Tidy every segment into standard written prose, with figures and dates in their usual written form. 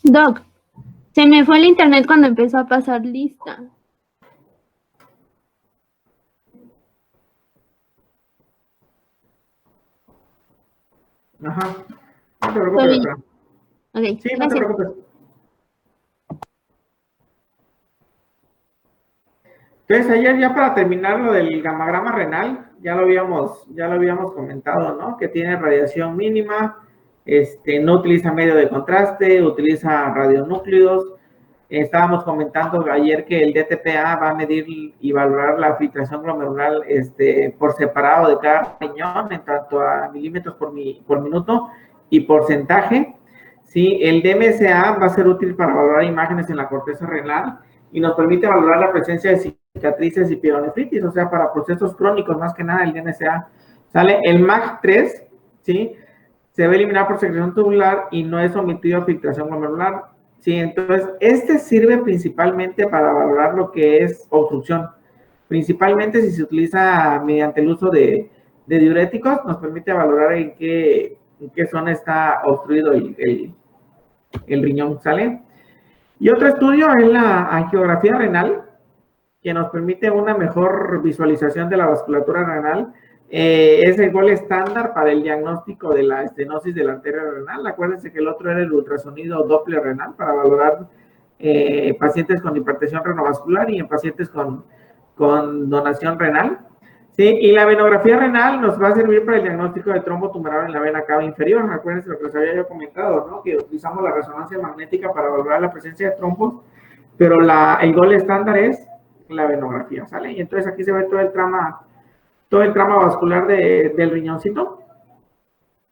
Doc, se me fue el internet cuando empezó a pasar lista. Ajá. No te preocupes, Estoy... doctora. Ok, Sí, no te gracias. preocupes. Entonces, ayer ya para terminar lo del gamagrama renal, ya lo habíamos comentado, ¿no? Que tiene radiación mínima, no utiliza medio de contraste, utiliza radionúclidos. Estábamos comentando ayer que el DTPA va a medir y valorar la filtración glomerular por separado de cada riñón, en tanto a milímetros por minuto y porcentaje. Sí, el DMSA va a ser útil para valorar imágenes en la corteza renal y nos permite valorar la presencia de cicatrices y pielonefritis, o sea, para procesos crónicos, más que nada el DMSA. Sale el MAG3, ¿sí? Se va a eliminar por secreción tubular y no es sometido a filtración glomerular. Sí, entonces, sirve principalmente para valorar lo que es obstrucción. Principalmente si se utiliza mediante el uso de diuréticos, nos permite valorar en qué zona está obstruido el riñón, ¿sale? Y otro estudio es la angiografía renal, que nos permite una mejor visualización de la vasculatura renal. Es el gol estándar para el diagnóstico de la estenosis de la arteria renal. Acuérdense que el otro era el ultrasonido Doppler renal para valorar pacientes con hipertensión renovascular y en pacientes con donación renal. Sí, y la venografía renal nos va a servir para el diagnóstico de trombo tumoral en la vena cava inferior. Acuérdense lo que les había yo comentado, ¿no? Que utilizamos la resonancia magnética para valorar la presencia de trombos, pero el gol estándar es la venografía, ¿sale? Y entonces aquí se ve todo el trama vascular del riñoncito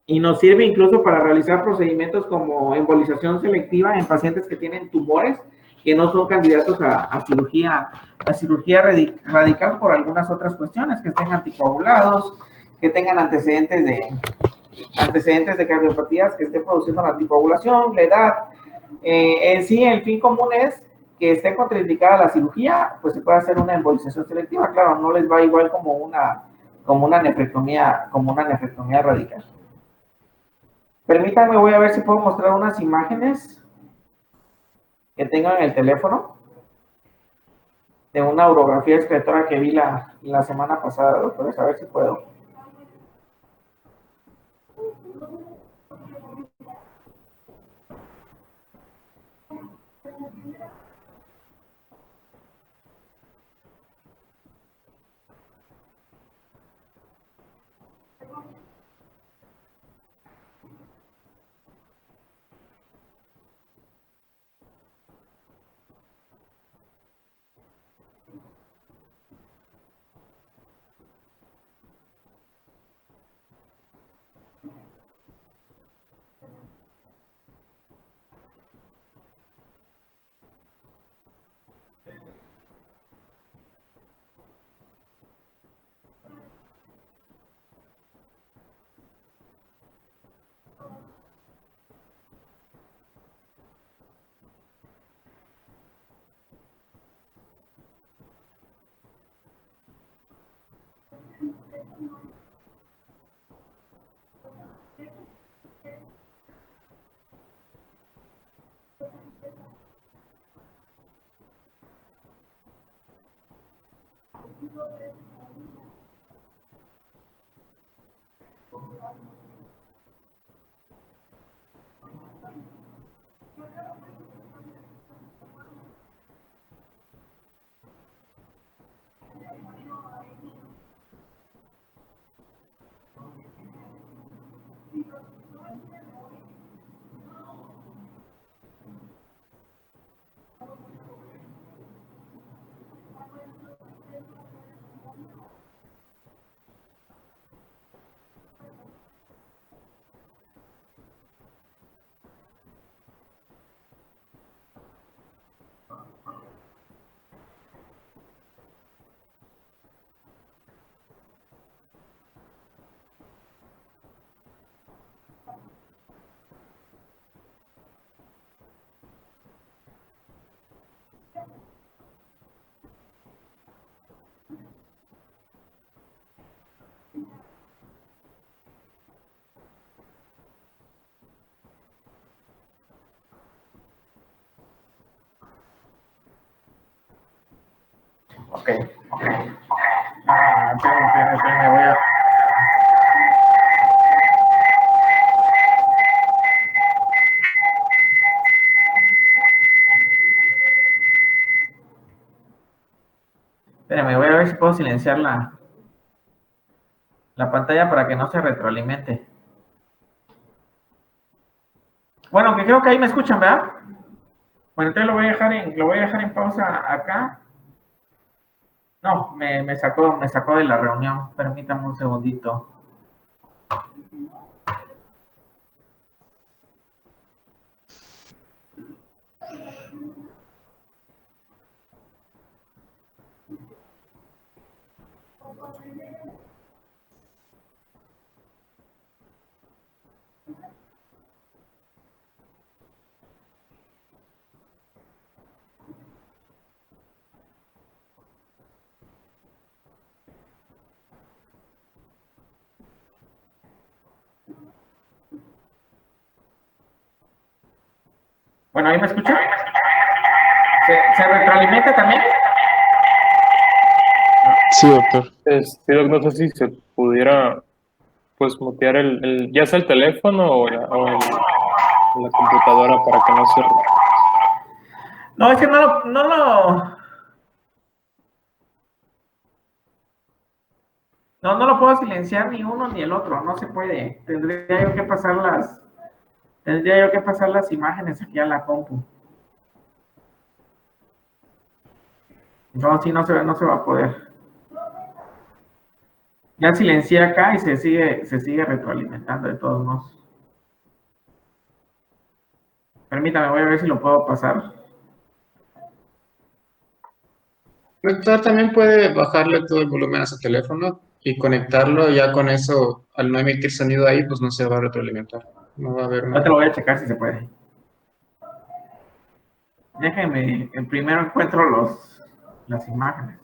y nos sirve incluso para realizar procedimientos como embolización selectiva en pacientes que tienen tumores que no son candidatos a cirugía radical por algunas otras cuestiones, que estén anticoagulados, que tengan antecedentes de cardiopatías que estén produciendo la anticoagulación, la edad. En sí, el fin común es que esté contraindicada la cirugía, pues se puede hacer una embolización selectiva. Claro, no les va igual como una nefrectomía radical. Permítanme, voy a ver si puedo mostrar unas imágenes que tengo en el teléfono de una urografía excretora que vi la semana pasada, doctores, a ver si puedo. Ok, ok. Espérame, voy a... Espérame, voy a ver si puedo silenciar la pantalla para que no se retroalimente. Bueno, que creo que ahí me escuchan, ¿verdad? Bueno, entonces lo voy a dejar en pausa acá. No, me sacó de la reunión. Permítame un segundito. Bueno, ¿ahí me escuchan? ¿Se retroalimenta también? Sí, doctor. No sé si se pudiera, pues, mutear ya sea el teléfono la computadora para que no se... No, es que no lo puedo silenciar ni uno ni el otro, no se puede. Tendría yo que pasar las imágenes aquí a la compu. No, sí, no se va a poder. Ya silencié acá y se sigue retroalimentando de todos modos. Permítame, voy a ver si lo puedo pasar. Doctor, también puede bajarle todo el volumen a su teléfono y conectarlo. Ya con eso, al no emitir sonido ahí, pues no se va a retroalimentar. No va a haber Ahorita nada. lo voy a checar si se puede. Déjenme, primero encuentro las imágenes.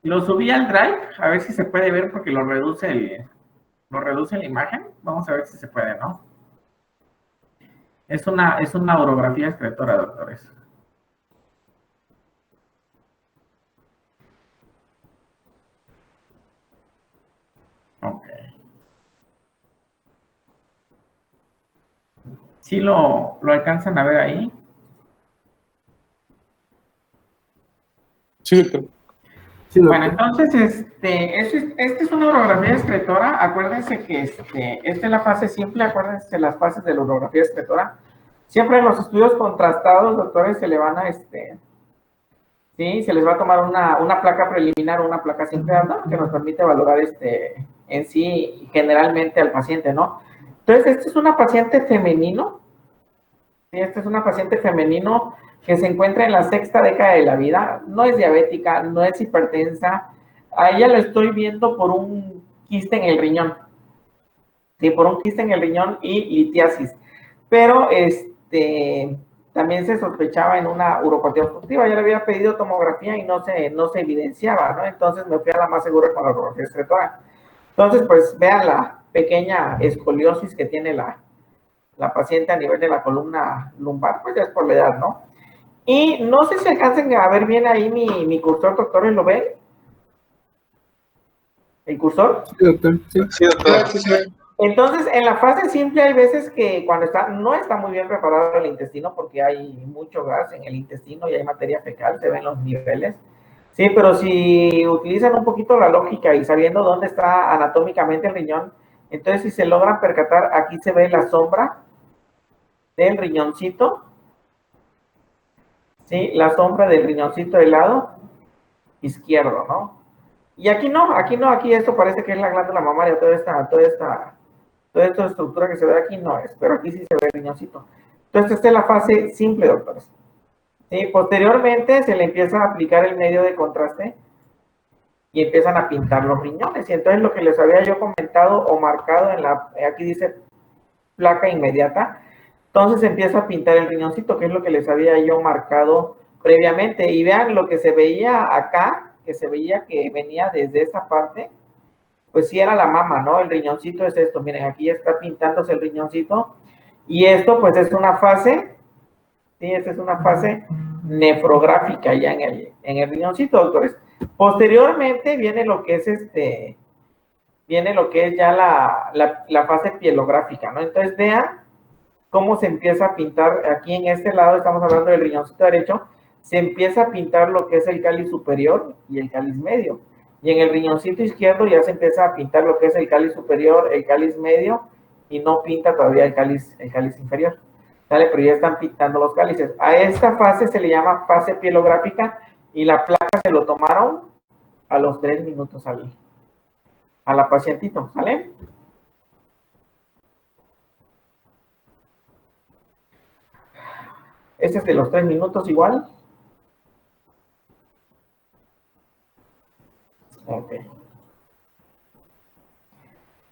Lo subí al Drive, a ver si se puede ver porque lo reduce la imagen. Vamos a ver si se puede, ¿no? Es una orografía escritora, doctores. Ok. ¿Sí lo alcanzan a ver ahí? Sí, doctor. Sí, Bueno, doctor. entonces, esta es una orografía excretora. Acuérdense que esta es la fase simple. Acuérdense de las fases de la orografía excretora. Siempre en los estudios contrastados, doctores, se le van a, sí, se les va a tomar una placa preliminar o una placa simple alta que nos permite valorar, en sí, generalmente al paciente, ¿no? Entonces, este es una paciente femenino. Sí, este es una paciente femenino que se encuentra en la 6ª década de la vida, no es diabética, no es hipertensa, a ella la estoy viendo por un quiste en el riñón, sí, por un quiste en el riñón y litiasis, pero también se sospechaba en una uropatía obstructiva, yo le había pedido tomografía y no se evidenciaba, ¿no? Entonces me fui a la más segura con la orografía excretora. Entonces, pues vean la pequeña escoliosis que tiene la paciente a nivel de la columna lumbar, pues ya es por la edad, ¿no? Y no sé si alcancen a ver bien ahí mi cursor, doctores, ¿lo ven? ¿El cursor? Sí, doctor. Sí. Sí, doctor. Sí, sí. Entonces, en la fase simple hay veces que cuando no está muy bien preparado el intestino porque hay mucho gas en el intestino y hay materia fecal, se ven los niveles. Sí, pero si utilizan un poquito la lógica y sabiendo dónde está anatómicamente el riñón, entonces si se logran percatar, aquí se ve la sombra del riñoncito, ¿sí? La sombra del riñoncito del lado izquierdo, ¿no? Y aquí no, aquí esto parece que es la glándula mamaria, toda esta estructura que se ve aquí no es, pero aquí sí se ve el riñoncito. Entonces, esta es la fase simple, doctores. ¿Sí? Posteriormente se le empieza a aplicar el medio de contraste y empiezan a pintar los riñones. Y entonces lo que les había yo comentado o marcado aquí dice placa inmediata, entonces empieza a pintar el riñoncito, que es lo que les había yo marcado previamente. Y vean lo que se veía acá, que se veía que venía desde esa parte, pues sí era la mama, ¿no? El riñoncito es esto, miren, aquí está pintándose el riñoncito. Y esto pues es una fase, sí, esta es una fase nefrográfica ya en el riñoncito, doctores. Posteriormente viene lo que es ya la fase pielográfica, ¿no? Entonces vean cómo se empieza a pintar, aquí en este lado estamos hablando del riñoncito derecho, se empieza a pintar lo que es el cáliz superior y el cáliz medio. Y en el riñoncito izquierdo ya se empieza a pintar lo que es el cáliz superior, el cáliz medio, y no pinta todavía el cáliz inferior. ¿Sale? Pero ya están pintando los cálices. A esta fase se le llama fase pielográfica y la placa se lo tomaron a los 3 minutos a la pacientito, ¿sale? Este es de los 3 minutos igual. Ok.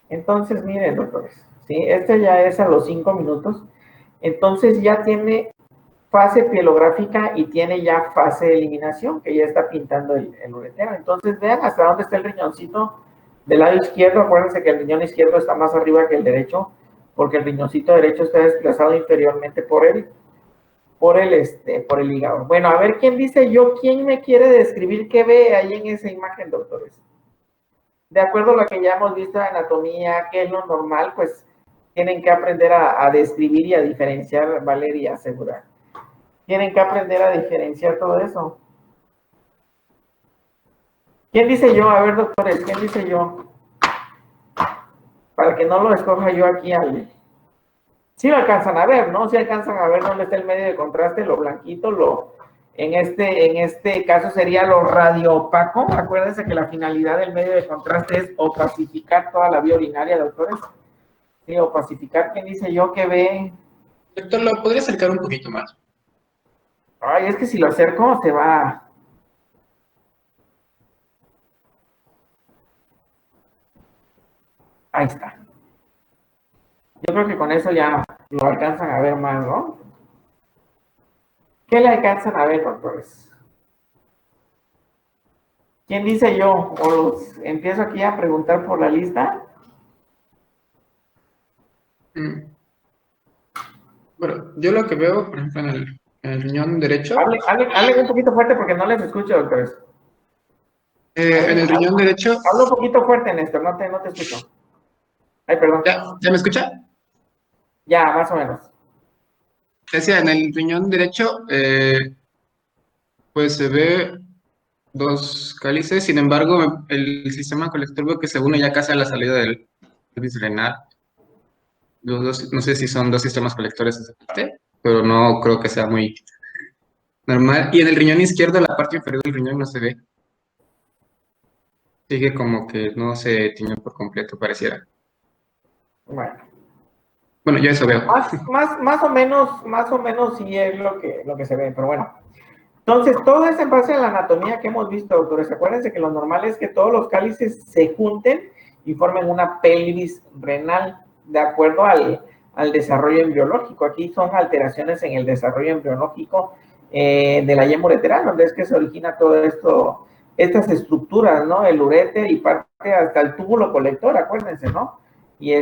Entonces, miren, doctores, ¿sí? Este ya es a los 5 minutos. Entonces ya tiene fase pielográfica y tiene ya fase de eliminación, que ya está pintando el uretero. Entonces, vean hasta dónde está el riñoncito del lado izquierdo. Acuérdense que el riñón izquierdo está más arriba que el derecho, porque el riñoncito derecho está desplazado inferiormente por el hígado. Bueno, a ver, ¿quién dice yo? ¿Quién me quiere describir qué ve ahí en esa imagen, doctores? De acuerdo a lo que ya hemos visto de anatomía, qué es lo normal, pues tienen que aprender a describir y a diferenciar, Valeria, asegurar. Tienen que aprender a diferenciar todo eso. ¿Quién dice yo? A ver, doctores, ¿quién dice yo? Para que no lo escoja yo aquí Sí lo alcanzan a ver, ¿no? Sí alcanzan a ver dónde está el medio de contraste, lo blanquito, en este caso sería lo radioopaco. Acuérdense que la finalidad del medio de contraste es opacificar toda la vía urinaria, doctores. Sí, opacificar. ¿Quién dice yo que ve? Doctor, ¿lo podría acercar un poquito más? Ay, es que si lo acerco se va. Ahí está. Yo creo que con eso ya lo alcanzan a ver más, ¿no? ¿Qué le alcanzan a ver, doctores? ¿Quién dice yo? O los empiezo aquí a preguntar por la lista. Bueno, yo lo que veo, por ejemplo, en el riñón derecho, Hablen un poquito fuerte porque no les escucho, doctores. en el riñón derecho, Habla un poquito fuerte, Néstor, no te escucho. Ay, perdón. ¿ya me escucha? Ya, más o menos. Decía, en el riñón derecho, pues se ve dos cálices, sin embargo, el sistema colector veo que se une ya casi a la salida del pelvis renal. No sé si son dos sistemas colectores exactamente, pero no creo que sea muy normal. Y en el riñón izquierdo, la parte inferior del riñón no se ve. Sigue como que no se tiñó por completo, pareciera. Bueno. Bueno, yo eso veo. Más o menos sí es lo que se ve, pero bueno. Entonces, todo es en base a la anatomía que hemos visto, doctores. Acuérdense que lo normal es que todos los cálices se junten y formen una pelvis renal, de acuerdo al desarrollo embriológico. Aquí son alteraciones en el desarrollo embriológico de la yema ureteral, donde es que se origina todo esto, estas estructuras, ¿no? El uréter y parte hasta el túbulo colector, acuérdense, ¿no? Y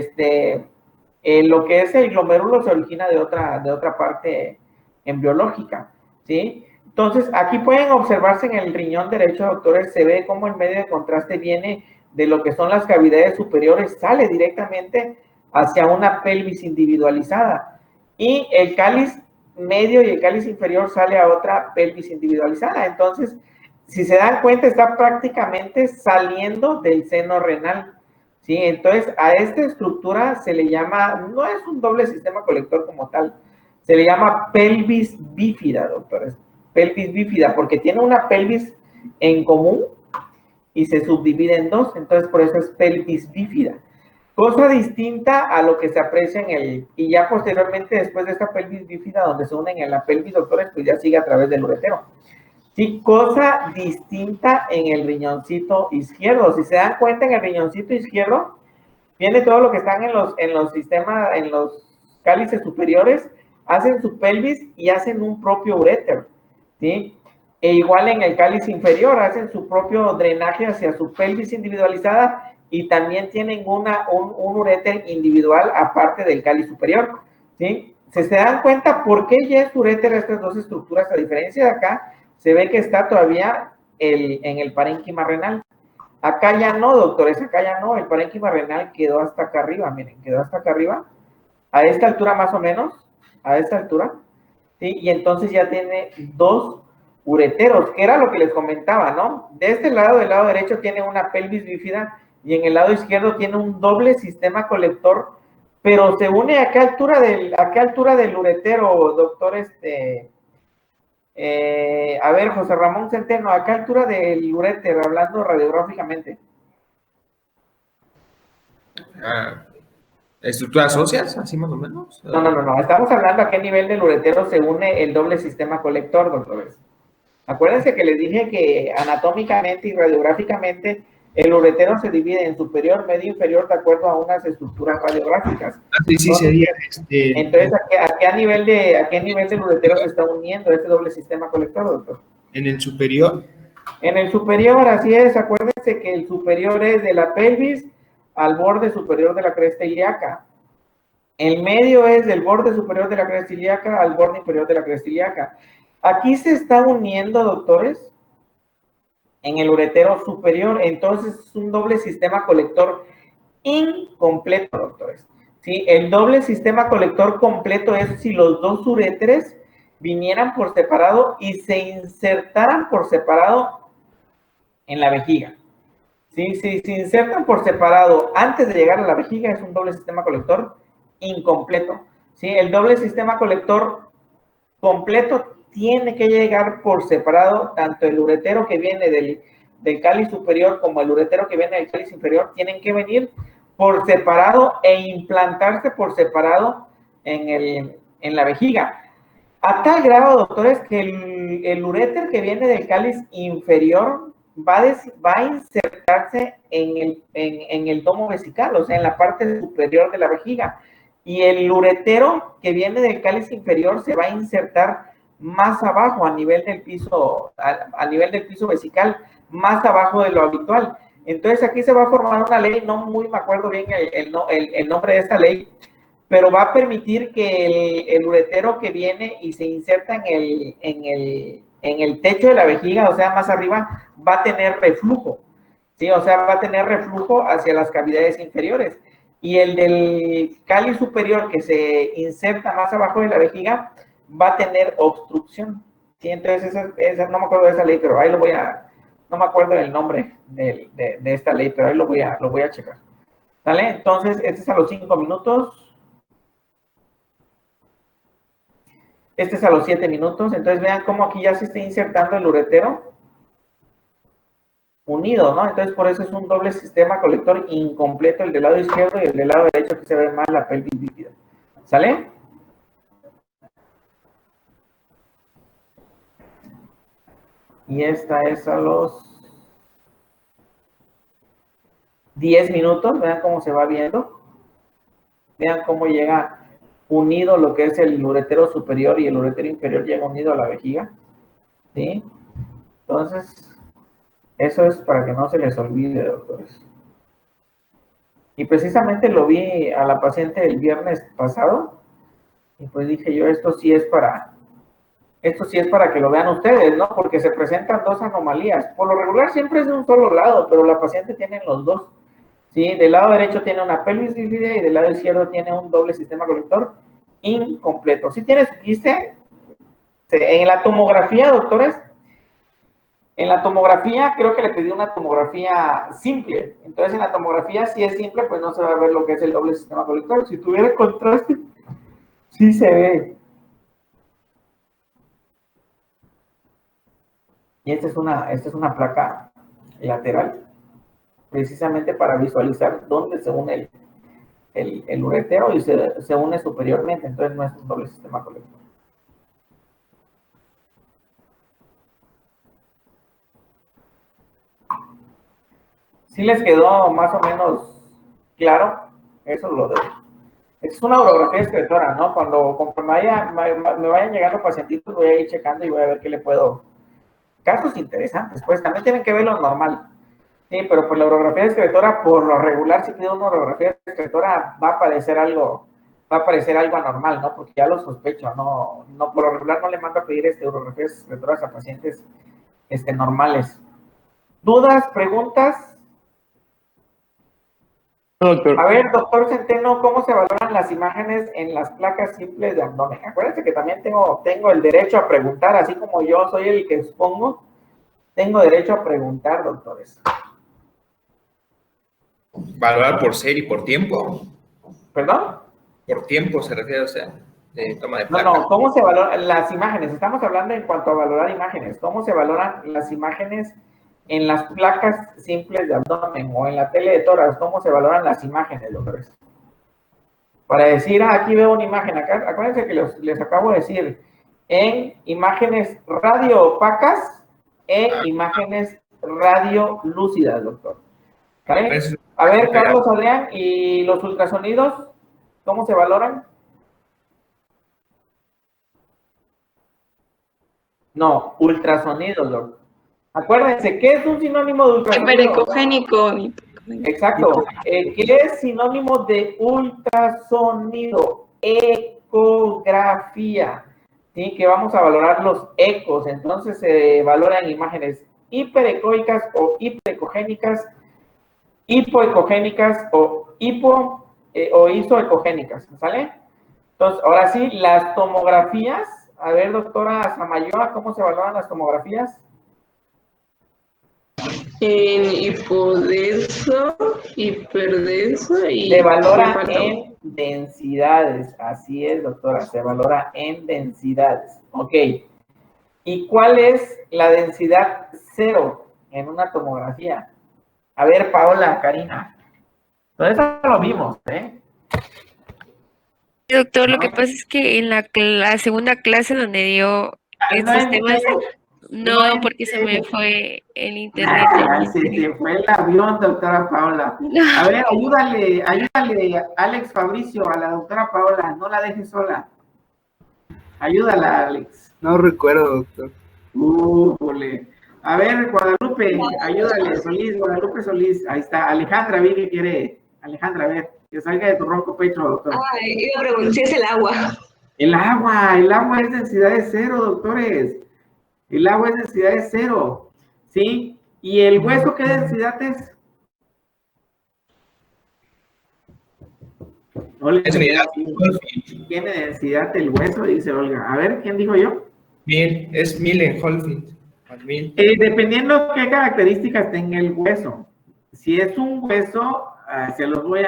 lo que es el glomérulo se origina de otra parte embriológica, ¿sí? Entonces, aquí pueden observarse en el riñón derecho, doctores, se ve cómo el medio de contraste viene de lo que son las cavidades superiores, sale directamente hacia una pelvis individualizada. Y el cáliz medio y el cáliz inferior sale a otra pelvis individualizada. Entonces, si se dan cuenta, está prácticamente saliendo del seno renal. ¿Sí? Entonces, a esta estructura se le llama, no es un doble sistema colector como tal, se le llama pelvis bífida, doctores. Pelvis bífida, porque tiene una pelvis en común y se subdivide en dos, entonces por eso es pelvis bífida. Cosa distinta a lo que se aprecia y ya posteriormente después de esta pelvis bífida, donde se unen en la pelvis, doctores, pues ya sigue a través del uretero. Sí, cosa distinta en el riñoncito izquierdo. Si se dan cuenta, en el riñoncito izquierdo viene todo lo que están en los sistemas, en los cálices superiores, hacen su pelvis y hacen un propio uréter, ¿sí? E igual en el cáliz inferior, hacen su propio drenaje hacia su pelvis individualizada y también tienen un uréter individual aparte del cáliz superior, ¿sí? ¿Se dan cuenta por qué ya es uréter estas dos estructuras? A diferencia de acá, se ve que está todavía en el parénquima renal. Acá ya no, doctores, acá ya no, el parénquima renal quedó hasta acá arriba, miren, quedó hasta acá arriba, a esta altura más o menos, a esta altura, ¿sí? Y entonces ya tiene dos ureteros, que era lo que les comentaba, ¿no? De este lado, del lado derecho, tiene una pelvis bífida y en el lado izquierdo tiene un doble sistema colector, pero se une a qué altura del uretero, doctor, a ver, José Ramón Centeno, ¿a qué altura del uréter, hablando radiográficamente? Estructuras óseas, así más o menos. No. Estamos hablando a qué nivel del uretero se une el doble sistema colector, doctores. Acuérdense que les dije que anatómicamente y radiográficamente el uretero se divide en superior, medio y inferior de acuerdo a unas estructuras radiográficas. Sí, sería. Entonces, ¿a qué nivel del uretero se está uniendo este doble sistema colector, doctor? En el superior. En el superior, así es. Acuérdense que el superior es de la pelvis al borde superior de la cresta ilíaca. El medio es del borde superior de la cresta ilíaca al borde inferior de la cresta ilíaca. Aquí se está uniendo, doctores, en el uretero superior. Entonces es un doble sistema colector incompleto, doctores. ¿Sí? El doble sistema colector completo es si los dos uréteres vinieran por separado y se insertaran por separado en la vejiga. ¿Sí? Si se insertan por separado antes de llegar a la vejiga, es un doble sistema colector incompleto. ¿Sí? El doble sistema colector completo tiene que llegar por separado, tanto el uretero que viene del cáliz superior como el uretero que viene del cáliz inferior, tienen que venir por separado e implantarse por separado en la vejiga. A tal grado, doctores, que el uréter que viene del cáliz inferior va a insertarse en el domo vesical, o sea, en la parte superior de la vejiga. Y el uretero que viene del cáliz inferior se va a insertar más abajo, a nivel del piso, a nivel del piso vesical, más abajo de lo habitual. Entonces aquí se va a formar una ley, no muy me acuerdo bien el nombre de esta ley, pero va a permitir que el uretero que viene y se inserta en el techo de la vejiga, o sea, más arriba, va a tener reflujo, ¿sí? O sea, va a tener reflujo hacia las cavidades inferiores. Y el del cáliz superior que se inserta más abajo de la vejiga va a tener obstrucción, ¿sí? Entonces, no me acuerdo de esa ley, pero ahí lo voy a... No me acuerdo del nombre de esta ley, pero ahí lo voy a checar. ¿Sale? Entonces, este es a los 5 minutos. Este es a los 7 minutos. Entonces, vean cómo aquí ya se está insertando el uretero unido, ¿no? Entonces, por eso es un doble sistema colector incompleto, el del lado izquierdo y el del lado derecho, que se ve más la pelvis líquida. ¿Sale? Y esta es a los 10 minutos. Vean cómo se va viendo. Vean cómo llega unido lo que es el uretero superior y el uretero inferior llega unido a la vejiga. ¿Sí? Entonces, eso es para que no se les olvide, doctores. Y precisamente lo vi a la paciente el viernes pasado. Y pues dije yo, esto sí es para que lo vean ustedes, ¿no? Porque se presentan dos anomalías. Por lo regular siempre es de un solo lado, pero la paciente tiene los dos. ¿Sí? Del lado derecho tiene una pelvis bífida y del lado izquierdo tiene un doble sistema colector incompleto. ¿Sí tienes, viste? En la tomografía, doctores, en la tomografía creo que le pedí una tomografía simple. Entonces, en la tomografía, si es simple, pues no se va a ver lo que es el doble sistema colector. Si tuviera contraste, sí se ve. Y esta es una placa lateral, precisamente para visualizar dónde se une el uretero y se une superiormente. Entonces, no es un doble sistema colector. ¿Sí les quedó más o menos claro? Eso lo de... Es una urografía excretora, ¿no? Conforme me vayan llegando pacientitos, voy a ir checando y voy a ver qué le puedo... Casos interesantes, pues también tienen que ver lo normal. Sí, pero por la urografía excretora, por lo regular, si pide una urografía excretora, va a aparecer algo anormal, ¿no? Porque ya lo sospecho, no por lo regular no le mando a pedir urografías excretoras a pacientes normales. ¿Dudas, preguntas? No, doctor. A ver, doctor Centeno, ¿cómo se valoran las imágenes en las placas simples de abdomen? Acuérdense que también tengo el derecho a preguntar, así como yo soy el que expongo, tengo derecho a preguntar, doctores. Valorar por ser y por tiempo. ¿Perdón? Por tiempo se refiere, o sea, de toma de No, placa. ¿cómo se valoran las imágenes? Estamos hablando en cuanto a valorar imágenes. ¿Cómo se valoran las imágenes en las placas simples de abdomen o en la tele de tórax? ¿Cómo se valoran las imágenes, doctores? Para decir, aquí veo una imagen acá. Acuérdense que les acabo de decir, en imágenes radio opacas e imágenes radio lúcidas, doctor. ¿Vale? A ver, Carlos, Adrián, ¿y los ultrasonidos? ¿Cómo se valoran? No, ultrasonidos, doctor. Acuérdense, ¿qué es un sinónimo de ultrasonido? Hiperecogénico. Exacto. ¿Qué es sinónimo de ultrasonido? Ecografía. ¿Sí? Que vamos a valorar los ecos. Entonces se valoran imágenes hiperecoicas o hiperecogénicas, hipoecogénicas o isoecogénicas. ¿Sale? Entonces, ahora sí, las tomografías. A ver, doctora Samayoa, ¿cómo se valoran las tomografías? En hipodenso, hiperdenso y... Se valora en densidades, así es, doctora, se valora en densidades. Ok. ¿Y cuál es la densidad cero en una tomografía? A ver, Paola, Karina. Todo eso lo vimos, ¿eh? Doctor, lo que pasa es que en la segunda clase donde dio estos temas, no, porque se me fue el internet. Se fue el avión, doctora Paola. A ver, ayúdale, Alex Fabricio, a la doctora Paola, no la dejes sola. Ayúdala, Alex. No recuerdo, doctor. Jole. A ver, Guadalupe, ayúdale, Solís, Guadalupe Solís. Ahí está. Alejandra, vi que quiere. Alejandra, a ver, que salga de tu ronco pecho, doctor. Iba a preguntar si es el agua. El agua es densidad de 0, doctores. El agua es densidad de 0, ¿sí? ¿Y el hueso qué densidad es? Olga, Es unidad. ¿tiene densidad el hueso? Dice Olga. A ver, ¿quién dijo yo? 1000, es 1000 en Holfield. 1000. Dependiendo qué características tenga el hueso. Si es un hueso, se los voy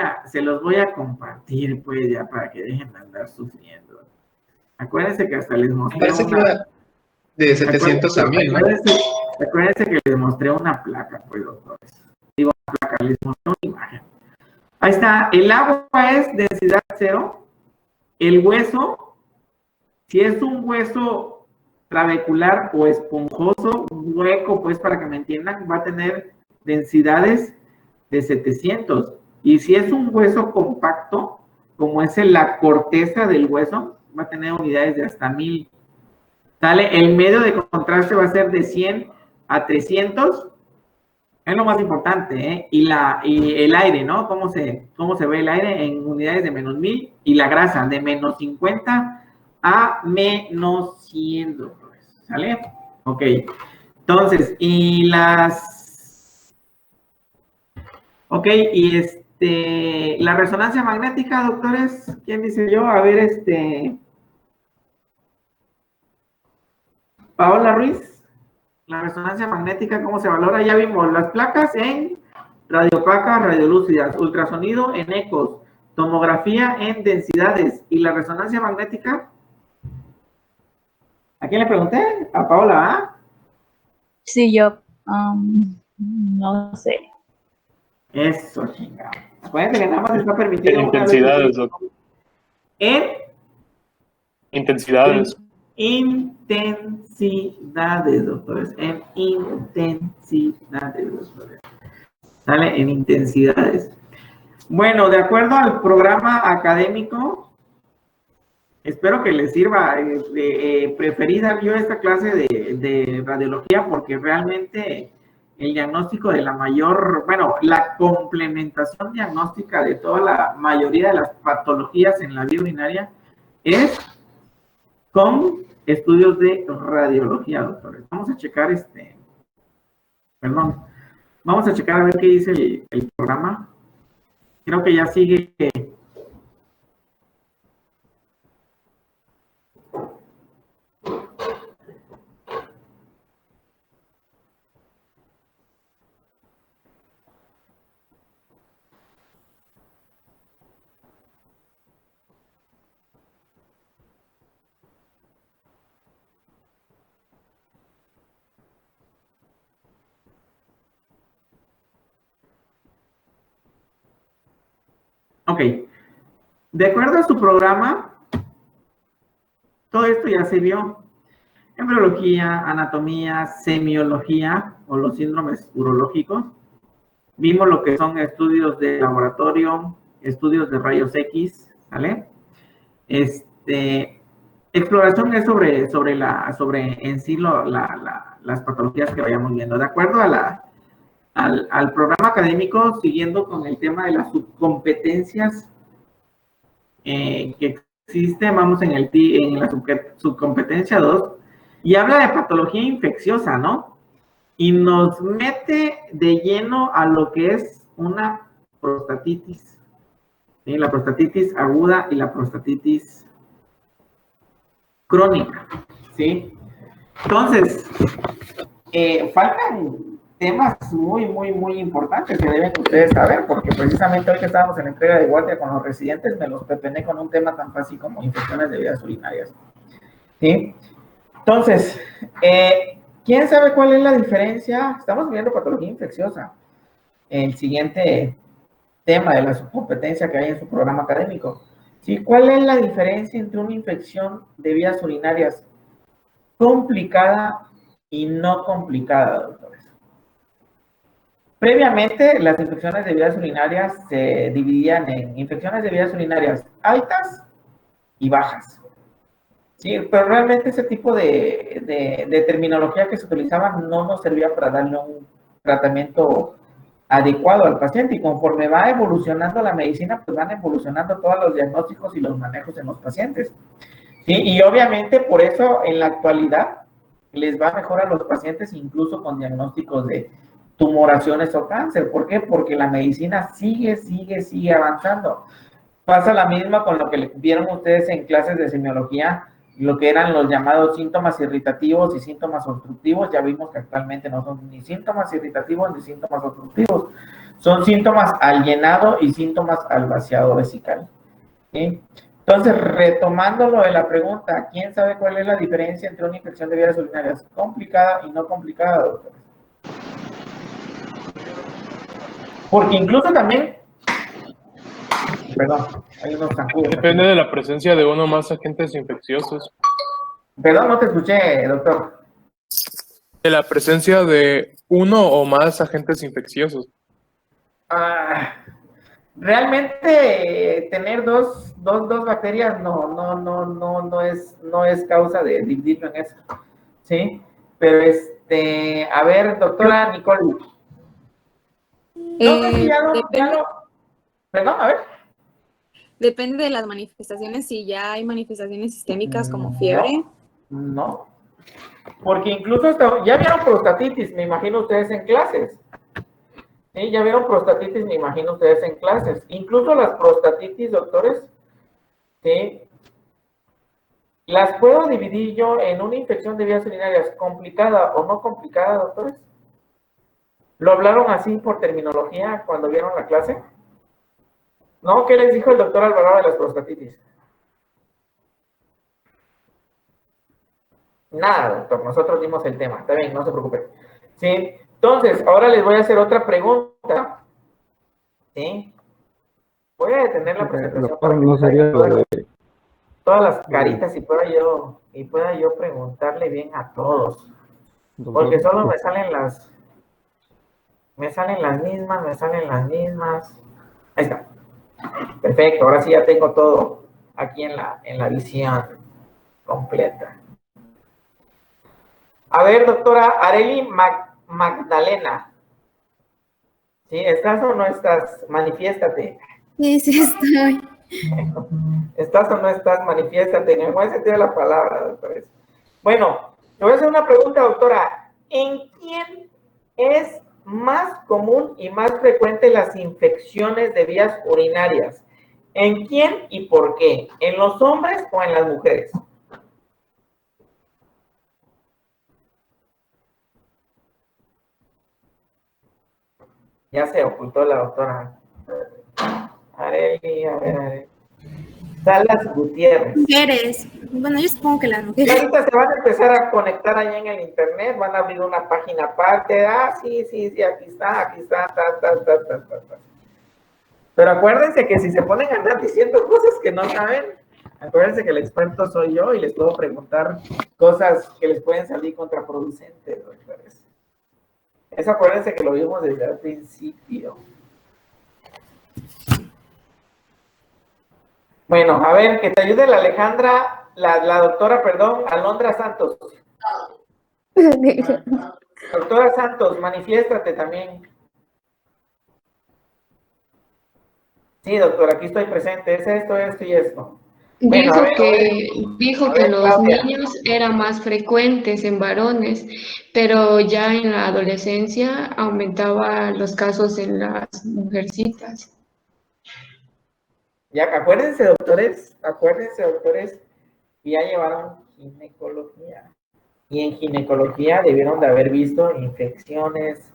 a compartir, pues, ya para que dejen de andar sufriendo. Acuérdense que hasta les mostré Parece que iba de 700 a 1000, ¿no? Acuérdense que les mostré una placa, pues, doctores. Digo, una placa, les mostré una imagen. Ahí está, el agua es densidad 0. El hueso, si es un hueso trabecular o esponjoso, hueco, pues, para que me entiendan, va a tener densidades de 700. Y si es un hueso compacto, como es la corteza del hueso, va a tener unidades de hasta 1000. ¿Sale? El medio de contraste va a ser de 100 a 300. Es lo más importante, ¿eh? Y el aire, ¿no? ¿Cómo se ve el aire en unidades de menos 1000? Y la grasa de menos 50 a menos 100, doctores. ¿Sale? Ok. Entonces, y las... Ok, y la resonancia magnética, doctores, ¿quién dice yo? A ver, Paola Ruiz, la resonancia magnética, ¿cómo se valora? Ya vimos las placas en radioopacas, radiolúcidas, ultrasonido en ecos, tomografía en densidades, y la resonancia magnética. ¿A quién le pregunté? A Paola, ¿ah? Sí, yo no sé. Eso, chingada. Acuérdense que nada más está permitido. En intensidades, doctor. En Intensidades. Intensidades, doctores. En intensidades, doctores. ¿Sale? En intensidades. Bueno, de acuerdo al programa académico, espero que les sirva. Preferí dar yo esta clase de radiología porque realmente el diagnóstico de la complementación diagnóstica de toda la mayoría de las patologías en la vía urinaria es con estudios de radiología, doctores. Vamos a checar vamos a checar a ver qué dice el programa. Creo que ya sigue. Ok, de acuerdo a su programa, todo esto ya se vio. Embriología, anatomía, semiología o los síndromes urológicos. Vimos lo que son estudios de laboratorio, estudios de rayos X, ¿vale? Exploración es sobre en sí las patologías que vayamos viendo. De acuerdo a al programa académico, siguiendo con el tema de las subcompetencias que existe, vamos en la subcompetencia 2, y habla de patología infecciosa, ¿no? Y nos mete de lleno a lo que es una prostatitis, ¿sí? La prostatitis aguda y la prostatitis crónica, ¿sí? Entonces, faltan temas muy, muy, muy importantes que deben ustedes saber, porque precisamente hoy que estábamos en la entrega de guardia con los residentes, me los pepené con un tema tan fácil como infecciones de vías urinarias, ¿sí? Entonces, ¿quién sabe cuál es la diferencia? Estamos viendo patología infecciosa. El siguiente tema de la subcompetencia que hay en su programa académico. ¿Sí? ¿Cuál es la diferencia entre una infección de vías urinarias complicada y no complicada, doctores? Previamente, las infecciones de vías urinarias se dividían en infecciones de vías urinarias altas y bajas. Sí, pero realmente ese tipo de terminología que se utilizaba no nos servía para darle un tratamiento adecuado al paciente, y conforme va evolucionando la medicina, pues van evolucionando todos los diagnósticos y los manejos en los pacientes. Sí, y obviamente por eso en la actualidad les va mejor a los pacientes incluso con diagnósticos de tumoraciones o cáncer. ¿Por qué? Porque la medicina sigue avanzando. Pasa la misma con lo que vieron ustedes en clases de semiología, lo que eran los llamados síntomas irritativos y síntomas obstructivos. Ya vimos que actualmente no son ni síntomas irritativos ni síntomas obstructivos. Son síntomas al llenado y síntomas al vaciado vesical. ¿Sí? Entonces, retomando lo de la pregunta, ¿quién sabe cuál es la diferencia entre una infección de vías urinarias complicada y no complicada, doctor? Porque incluso también, perdón, hay unos zancudos. Depende de la presencia de uno o más agentes infecciosos. Perdón, no te escuché, doctor. De la presencia de uno o más agentes infecciosos. Realmente tener dos bacterias no es causa de dividirlo en eso, ¿sí? Pero a ver, doctora Nicole. No sé si perdón, a ver. Depende de las manifestaciones, si ya hay manifestaciones sistémicas como fiebre. No, porque incluso ya vieron prostatitis, me imagino ustedes en clases. Sí, ya vieron prostatitis, me imagino ustedes en clases. Incluso las prostatitis, doctores, ¿sí? ¿Las puedo dividir yo en una infección de vías urinarias complicada o no complicada, doctores? ¿Lo hablaron así por terminología cuando vieron la clase? ¿No? ¿Qué les dijo el doctor Alvarado de las prostatitis? Nada, doctor, nosotros dimos el tema, está bien, no se preocupen. ¿Sí? Entonces, ahora les voy a hacer otra pregunta. ¿Sí? Voy a detener la presentación para que no sería todas las caritas y pueda yo preguntarle bien a todos. Porque solo me salen las mismas. Ahí está. Perfecto, ahora sí ya tengo todo aquí en la visión completa. A ver, doctora Arely Magdalena. ¿Sí? ¿Estás o no estás? Manifiéstate. Sí, estoy. ¿Estás o no estás? Manifiéstate. En el buen sentido de la palabra, doctores. Bueno, te voy a hacer una pregunta, doctora. ¿En quién es más común y más frecuente las infecciones de vías urinarias? ¿En quién y por qué? ¿En los hombres o en las mujeres? Ya se ocultó la doctora Arely, a ver. Salas Gutiérrez. Mujeres. Bueno, yo supongo que las Y mujeres. ahorita se van a empezar a conectar allá en el internet, van a abrir una página aparte. Sí, aquí está. Pero acuérdense que si se ponen a andar diciendo cosas que no saben, acuérdense que el experto soy yo y les puedo preguntar cosas que les pueden salir contraproducentes, doctores. Eso acuérdense que lo vimos desde el principio. Bueno, a ver, que te ayude la Alejandra, la doctora, perdón, Alondra Santos. Doctora Santos, manifiéstate también. Sí, doctora, aquí estoy presente. Es esto y esto. Bueno, Dijo que los niños eran más frecuentes en varones, pero ya en la adolescencia aumentaba los casos en las mujercitas. Ya, acuérdense, doctores, que ya llevaron ginecología. Y en ginecología debieron de haber visto infecciones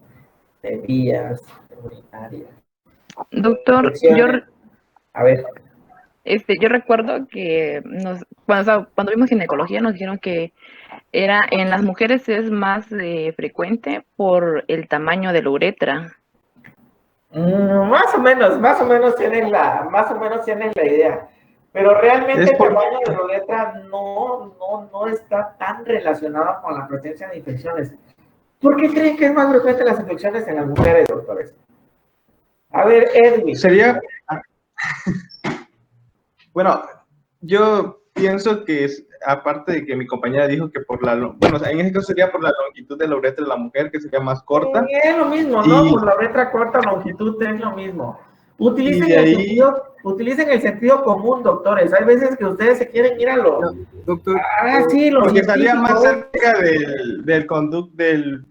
de vías urinarias. Doctor, A ver. yo recuerdo que cuando vimos ginecología nos dijeron que en las mujeres es más frecuente por el tamaño de la uretra. Más o menos tienen la idea. Pero realmente el tamaño de la uretra no está tan relacionado con la presencia de infecciones. ¿Por qué creen que es más frecuente las infecciones en las mujeres, doctores? A ver, Edwin. Bueno, yo pienso que es, aparte de que mi compañera dijo que por bueno, o sea, en este caso sería por la longitud de la uretra de la mujer, que sería más corta. Es lo mismo, ¿no? Por la uretra corta, longitud es lo mismo. Utilicen el sentido común, doctores. Hay veces que ustedes se quieren ir a lo... Doctor. Sí, lo porque estaría más científico. cerca del conducto,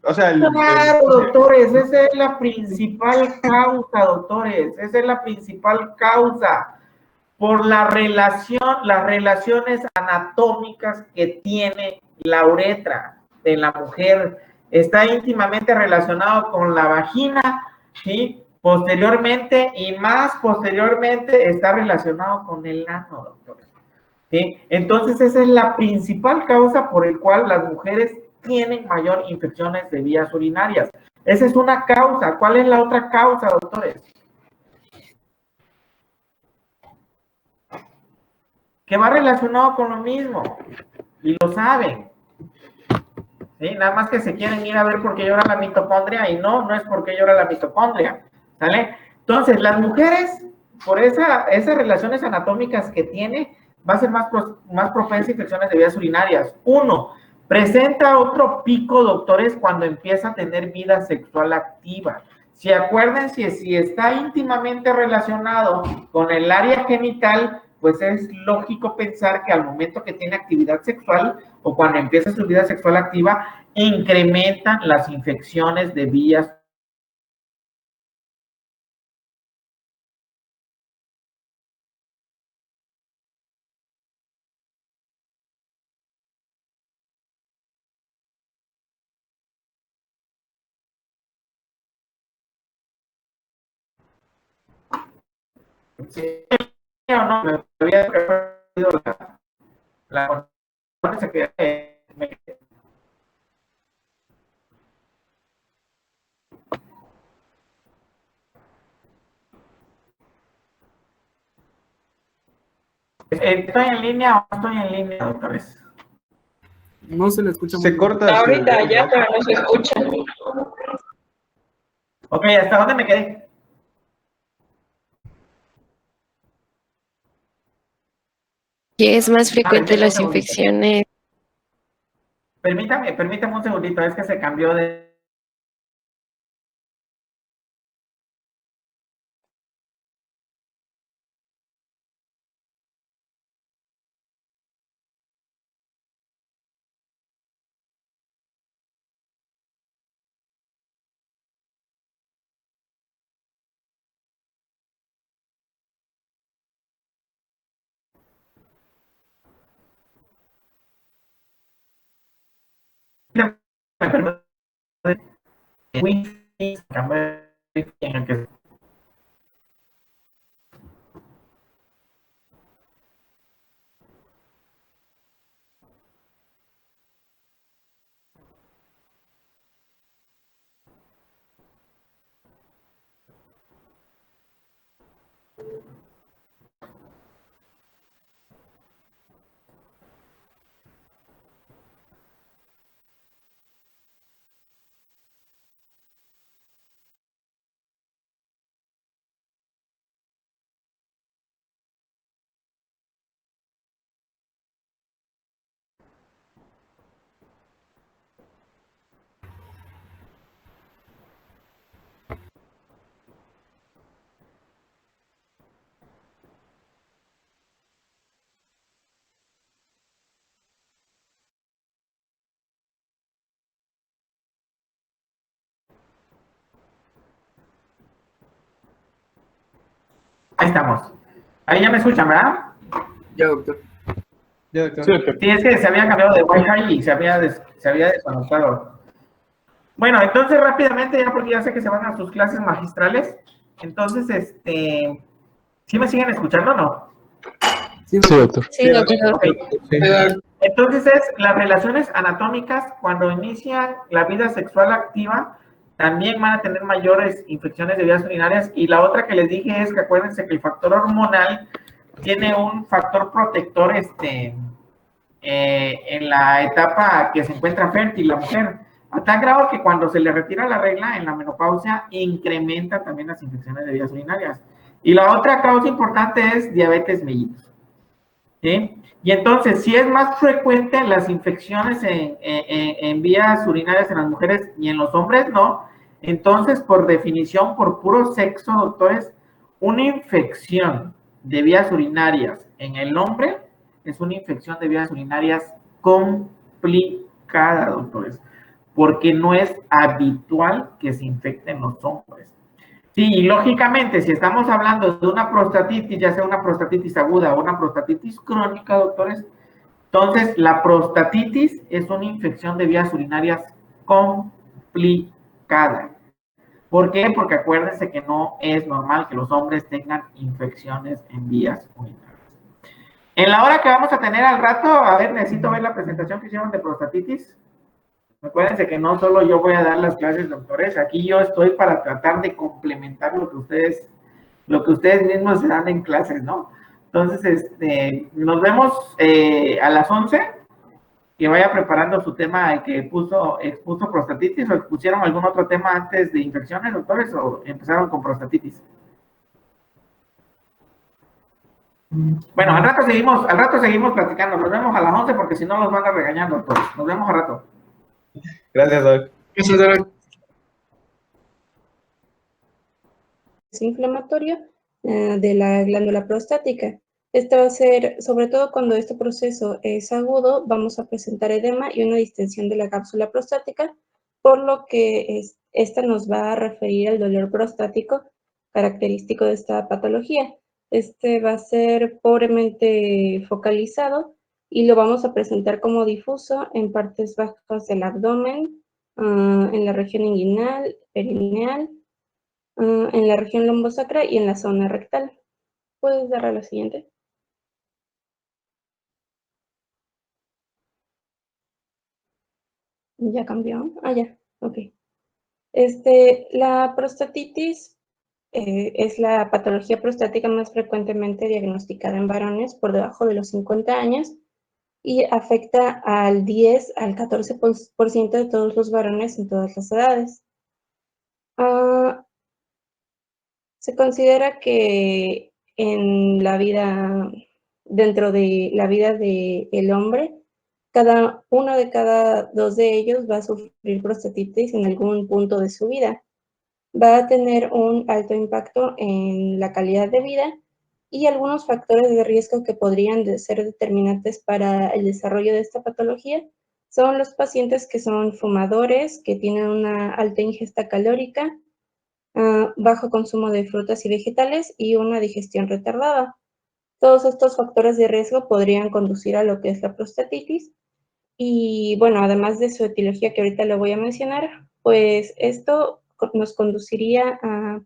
o sea... Claro, doctores, esa es la principal causa, doctores. Esa es la principal causa. Por las relaciones anatómicas que tiene la uretra de la mujer. Está íntimamente relacionado con la vagina, ¿sí? Posteriormente y más posteriormente está relacionado con el ano, doctores. ¿Sí? Entonces esa es la principal causa por el cual las mujeres tienen mayor infecciones de vías urinarias. Esa es una causa. ¿Cuál es la otra causa, doctores? Que va relacionado con lo mismo. Y lo saben. ¿Sí? Nada más que se quieren ir a ver por qué llora la mitocondria y no es porque llora la mitocondria. ¿Sale? Entonces, las mujeres, por esas relaciones anatómicas que tiene, va a ser más propensa a infecciones de vías urinarias. 1, presenta otro pico, doctores, cuando empieza a tener vida sexual activa. Si acuérdense, si está íntimamente relacionado con el área genital, pues es lógico pensar que al momento que tiene actividad sexual o cuando empieza su vida sexual activa, incrementan las infecciones de vías o no, me había perdido la ¿Estoy en línea o no estoy en línea, doctores? No se le escucha se muy corta. bien. Ahorita ya, pero no se escucha. Ok, ¿hasta dónde me quedé? Que es más frecuente las infecciones. Permítame un segundito, es que se cambió de... Wi-Fi, en el que ahí estamos. Ahí ya me escuchan, ¿verdad? Ya, doctor. Sí, es que se había cambiado de Wi-Fi y se había desconectado. Bueno, entonces rápidamente, ya porque ya sé que se van a sus clases magistrales, entonces, ¿sí me siguen escuchando o no? Sí, doctor. Sí, doctor. Okay. Entonces las relaciones anatómicas cuando inician la vida sexual activa también van a tener mayores infecciones de vías urinarias y la otra que les dije es que acuérdense que el factor hormonal tiene un factor protector en la etapa que se encuentra fértil la mujer, a tal grado que cuando se le retira la regla en la menopausia incrementa también las infecciones de vías urinarias. Y la otra causa importante es diabetes mellitus. ¿sí? Y entonces, si es más frecuente las infecciones en vías urinarias en las mujeres y en los hombres, no. Entonces, por definición, por puro sexo, doctores, una infección de vías urinarias en el hombre es una infección de vías urinarias complicada, doctores, porque no es habitual que se infecten los hombres. Sí, y lógicamente, si estamos hablando de una prostatitis, ya sea una prostatitis aguda o una prostatitis crónica, doctores, entonces la prostatitis es una infección de vías urinarias complicada. ¿Por qué? Porque acuérdense que no es normal que los hombres tengan infecciones en vías urinarias. En la hora que vamos a tener al rato, a ver, necesito ver la presentación que hicieron de prostatitis. Acuérdense que no solo yo voy a dar las clases, doctores, aquí yo estoy para tratar de complementar lo que ustedes mismos se dan en clases, ¿no? Entonces, nos vemos a las 11, que vaya preparando su tema que expuso prostatitis, o expusieron algún otro tema antes de infecciones, doctores, o empezaron con prostatitis. Bueno, al rato seguimos platicando, nos vemos a las 11 porque si no los van a regañar, doctores. Nos vemos al rato. Gracias, Doc. Gracias, Doc. Es inflamatorio de la glándula prostática. Esto va a ser, sobre todo cuando este proceso es agudo, vamos a presentar edema y una distensión de la cápsula prostática, por lo que esta nos va a referir al dolor prostático característico de esta patología. Este va a ser pobremente focalizado y lo vamos a presentar como difuso en partes bajas del abdomen, en la región inguinal, perineal, en la región lombosacra y en la zona rectal. ¿Puedes darle a la siguiente? ¿Ya cambió? Ah, ya, ok. La prostatitis es la patología prostática más frecuentemente diagnosticada en varones por debajo de los 50 años y afecta al 10 al 14% de todos los varones en todas las edades. Se considera que en la vida, dentro de la vida del hombre, uno de cada dos de ellos va a sufrir prostatitis en algún punto de su vida. Va a tener un alto impacto en la calidad de vida y algunos factores de riesgo que podrían ser determinantes para el desarrollo de esta patología son los pacientes que son fumadores, que tienen una alta ingesta calórica, bajo consumo de frutas y vegetales y una digestión retardada. Todos estos factores de riesgo podrían conducir a lo que es la prostatitis. Y bueno, además de su etiología que ahorita le voy a mencionar, pues esto nos conduciría a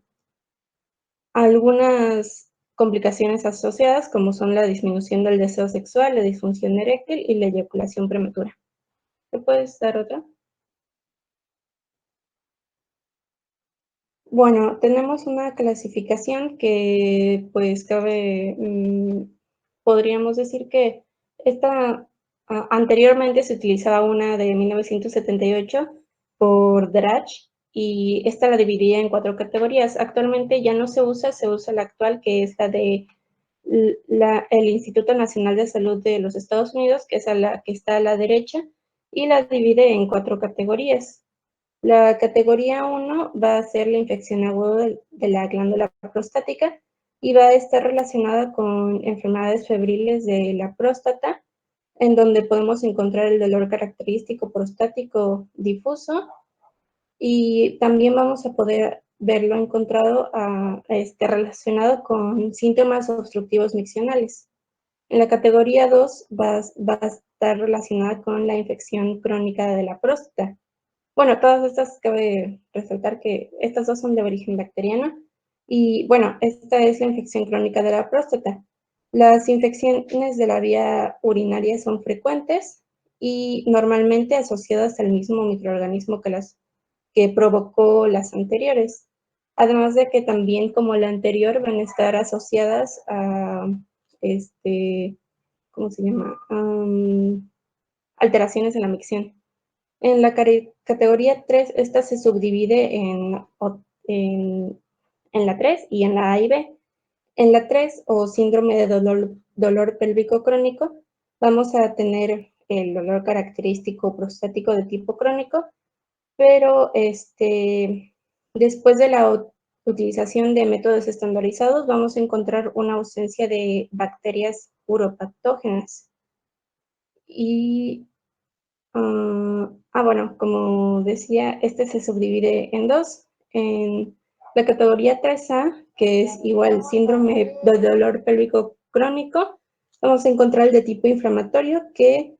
algunas complicaciones asociadas, como son la disminución del deseo sexual, la disfunción eréctil y la eyaculación prematura. ¿Me puedes dar otra? Bueno, tenemos una clasificación que pues podríamos decir que anteriormente se utilizaba una de 1978 por Drach y esta la dividía en 4 categorías. Actualmente ya no se usa la actual, que es la de el Instituto Nacional de Salud de los Estados Unidos, que es la que está a la derecha, y la divide en 4 categorías. La categoría 1 va a ser la infección aguda de la glándula prostática y va a estar relacionada con enfermedades febriles de la próstata, en donde podemos encontrar el dolor característico prostático difuso y también vamos a poder verlo encontrado relacionado con síntomas obstructivos miccionales. En la categoría 2 va a estar relacionada con la infección crónica de la próstata. Bueno, todas estas cabe resaltar que estas dos son de origen bacteriano y bueno, esta es la infección crónica de la próstata. Las infecciones de la vía urinaria son frecuentes y normalmente asociadas al mismo microorganismo que provocó las anteriores. Además de que también, como la anterior, van a estar asociadas a, ¿cómo se llama? Alteraciones en la micción. En la categoría 3, esta se subdivide en la 3 y en la A y B. En la 3, o síndrome de dolor pélvico crónico, vamos a tener el dolor característico prostático de tipo crónico, pero después de la utilización de métodos estandarizados vamos a encontrar una ausencia de bacterias uropatógenas. Y, bueno, como decía, este se subdivide en dos. En la categoría 3A, que es igual síndrome de dolor pélvico crónico, vamos a encontrar el de tipo inflamatorio, que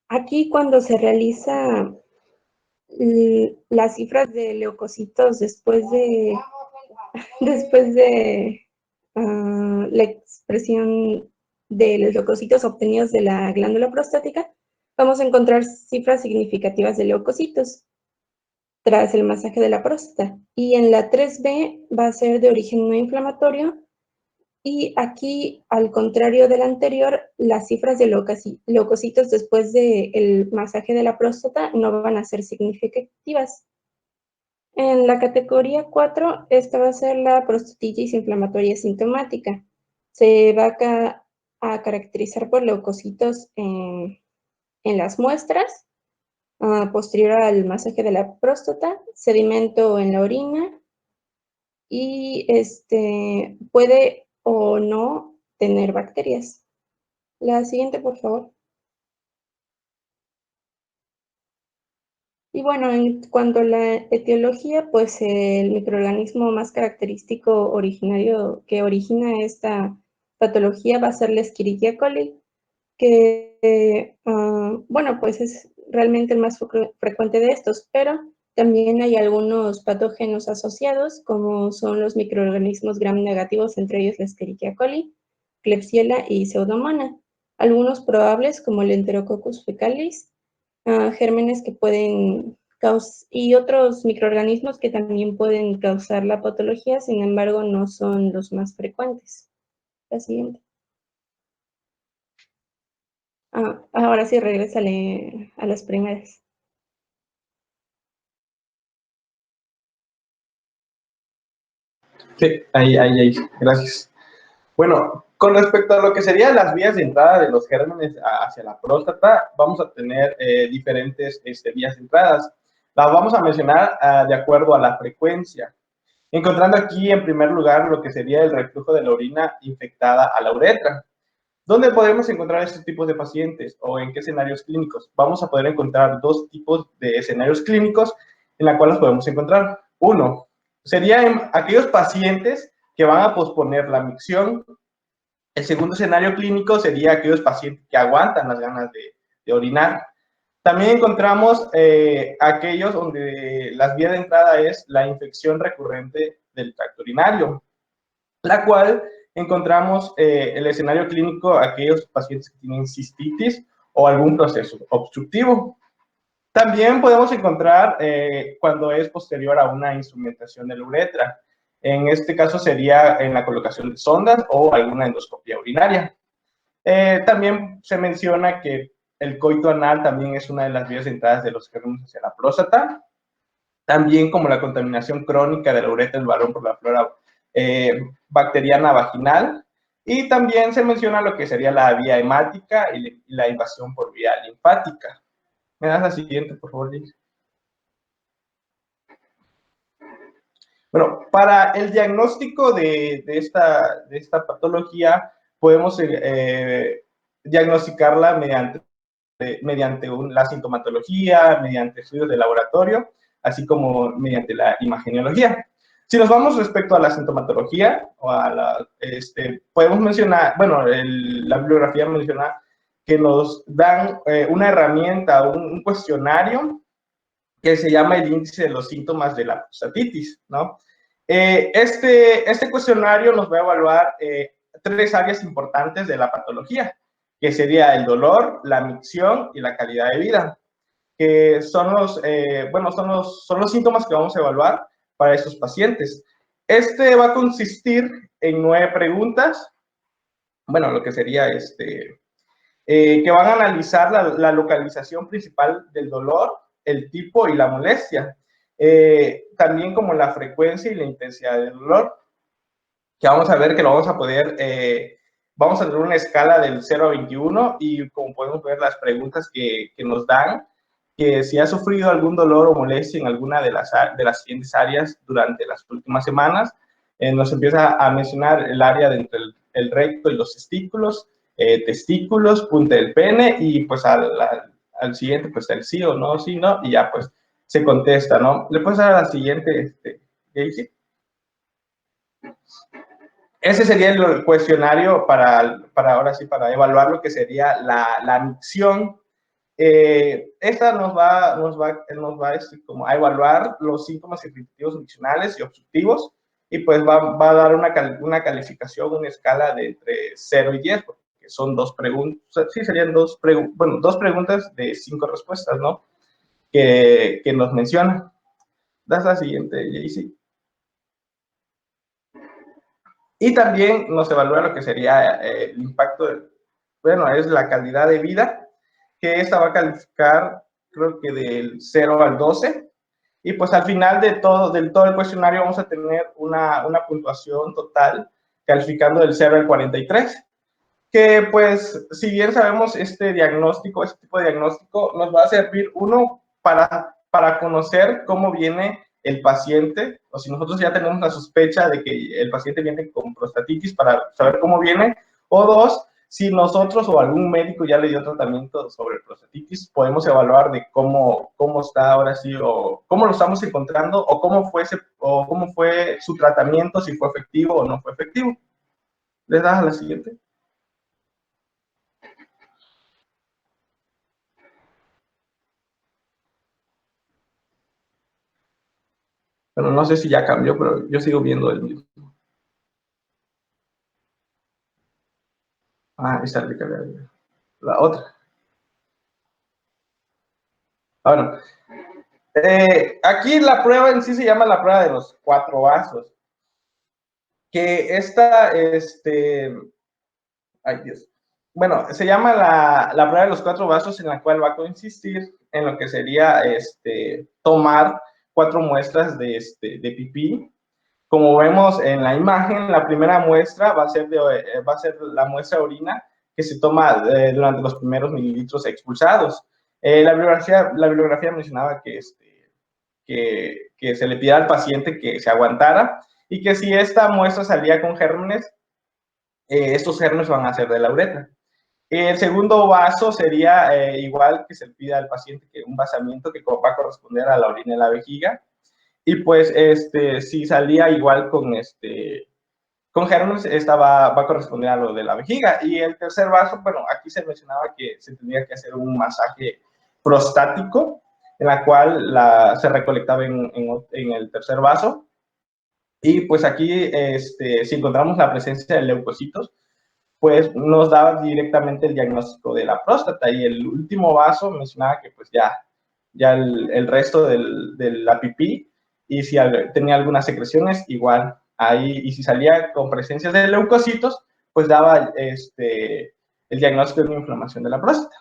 aquí cuando se realiza las cifras de leucocitos después de la expresión de los leucocitos obtenidos de la glándula prostática, vamos a encontrar cifras significativas de leucocitos tras el masaje de la próstata. Y en la 3B va a ser de origen no inflamatorio, y aquí, al contrario del anterior, las cifras de leucocitos después del masaje de la próstata no van a ser significativas. En la categoría 4, esta va a ser la prostatitis inflamatoria sintomática. Se va a caracterizar por leucocitos en las muestras, posterior al masaje de la próstata, sedimento en la orina, y puede o no tener bacterias. La siguiente, por favor. Y bueno, en cuanto a la etiología, pues el microorganismo más característico originario que origina esta patología va a ser la Escherichia coli, que, bueno, pues es realmente el más frecuente de estos, pero también hay algunos patógenos asociados, como son los microorganismos gram negativos, entre ellos la Escherichia coli, Klebsiella y Pseudomonas. Algunos probables, como el Enterococcus fecalis, gérmenes que pueden causar, y otros microorganismos que también pueden causar la patología, sin embargo, no son los más frecuentes. La siguiente. Ahora sí, regrésale a las primeras. Sí, ahí, gracias. Bueno, con respecto a lo que serían las vías de entrada de los gérmenes hacia la próstata, vamos a tener diferentes vías de entradas. Las vamos a mencionar de acuerdo a la frecuencia, encontrando aquí en primer lugar lo que sería el reflujo de la orina infectada a la uretra. ¿Dónde podemos encontrar estos tipos de pacientes o en qué escenarios clínicos? Vamos a poder encontrar dos tipos de escenarios clínicos en los cuales los podemos encontrar. Uno, sería en aquellos pacientes que van a posponer la micción. El segundo escenario clínico sería aquellos pacientes que aguantan las ganas de orinar. También encontramos aquellos donde la vía de entrada es la infección recurrente del tracto urinario, la cual encontramos el escenario clínico aquellos pacientes que tienen cistitis o algún proceso obstructivo. También podemos encontrar cuando es posterior a una instrumentación de la uretra. En este caso sería en la colocación de sondas o alguna endoscopia urinaria. También se menciona que el coito anal también es una de las vías de entrada de los gérmenes hacia la próstata. También como la contaminación crónica de la uretra del varón por la flora bacteriana vaginal. Y también se menciona lo que sería la vía hemática y la invasión por vía linfática. ¿Me das la siguiente, por favor, Liz? Bueno, para el diagnóstico de esta patología, podemos diagnosticarla mediante la sintomatología, mediante estudios de laboratorio, así como mediante la imagenología. Si nos vamos respecto a la sintomatología, o podemos mencionar, bueno, la bibliografía menciona que nos dan una herramienta, un cuestionario que se llama el índice de los síntomas de la prostatitis, ¿no? Este cuestionario nos va a evaluar tres áreas importantes de la patología, que sería el dolor, la micción y la calidad de vida, que son son los síntomas que vamos a evaluar para estos pacientes. Este va a consistir en 9 preguntas, bueno, lo que sería que van a analizar la localización principal del dolor, el tipo y la molestia, también como la frecuencia y la intensidad del dolor, que vamos a ver que lo vamos a poder vamos a tener una escala del 0 a 21 y como podemos ver las preguntas que nos dan, que si ha sufrido algún dolor o molestia en alguna de las siguientes áreas durante las últimas semanas, nos empieza a mencionar el área de entre el recto y los testículos, punta del pene, y pues al siguiente, pues el sí o no, sí, no, y ya pues se contesta, ¿no? Le puedes dar a la siguiente, Daisy. Ese sería el cuestionario para ahora sí, para evaluar lo que sería la micción. Esta nos va como a evaluar los síntomas irritativos miccionales y obstructivos, y pues va a dar una calificación, una escala de entre 0 y 10, porque son dos preguntas, sí, serían dos preguntas de 5 respuestas, ¿no? Que nos menciona. Das la siguiente, Jaycee. Y también nos evalúa lo que sería el impacto, es la calidad de vida, que esta va a calificar, creo que del 0 al 12, y pues al final del todo el cuestionario vamos a tener una puntuación total calificando del 0 al 43, que pues si bien sabemos este tipo de diagnóstico nos va a servir uno para conocer cómo viene el paciente, o si nosotros ya tenemos la sospecha de que el paciente viene con prostatitis, para saber cómo viene, o dos, si nosotros o algún médico ya le dio tratamiento sobre prostatitis, podemos evaluar de cómo está ahora sí, o cómo lo estamos encontrando, o cómo fue su tratamiento, si fue efectivo o no fue efectivo. ¿Les das a la siguiente? Pero no sé si ya cambió, pero yo sigo viendo el mismo. Ah, esta es la otra. Bueno, aquí la prueba en sí se llama la prueba de los 4 vasos. Que esta, ay Dios. Bueno, se llama la prueba de los 4 vasos, en la cual va a consistir en lo que sería tomar 4 muestras de pipí. Como vemos en la imagen, la primera muestra va a ser la muestra de orina que se toma durante los primeros mililitros expulsados. La bibliografía mencionaba que se le pidiera al paciente que se aguantara y que si esta muestra salía con gérmenes, estos gérmenes van a ser de la uretra. El segundo vaso sería igual que se le pida al paciente que un vaciamiento que va a corresponder a la orina de la vejiga. Y pues, si salía igual con gérmenes, esta va a corresponder a lo de la vejiga. Y el tercer vaso, bueno, aquí se mencionaba que se tendría que hacer un masaje prostático, en la cual se recolectaba en el tercer vaso. Y pues aquí, si encontramos la presencia de leucocitos, pues nos daba directamente el diagnóstico de la próstata. Y el último vaso mencionaba que pues ya el resto de la pipí, y si tenía algunas secreciones, igual ahí, y si salía con presencia de leucocitos, pues daba el diagnóstico de una inflamación de la próstata.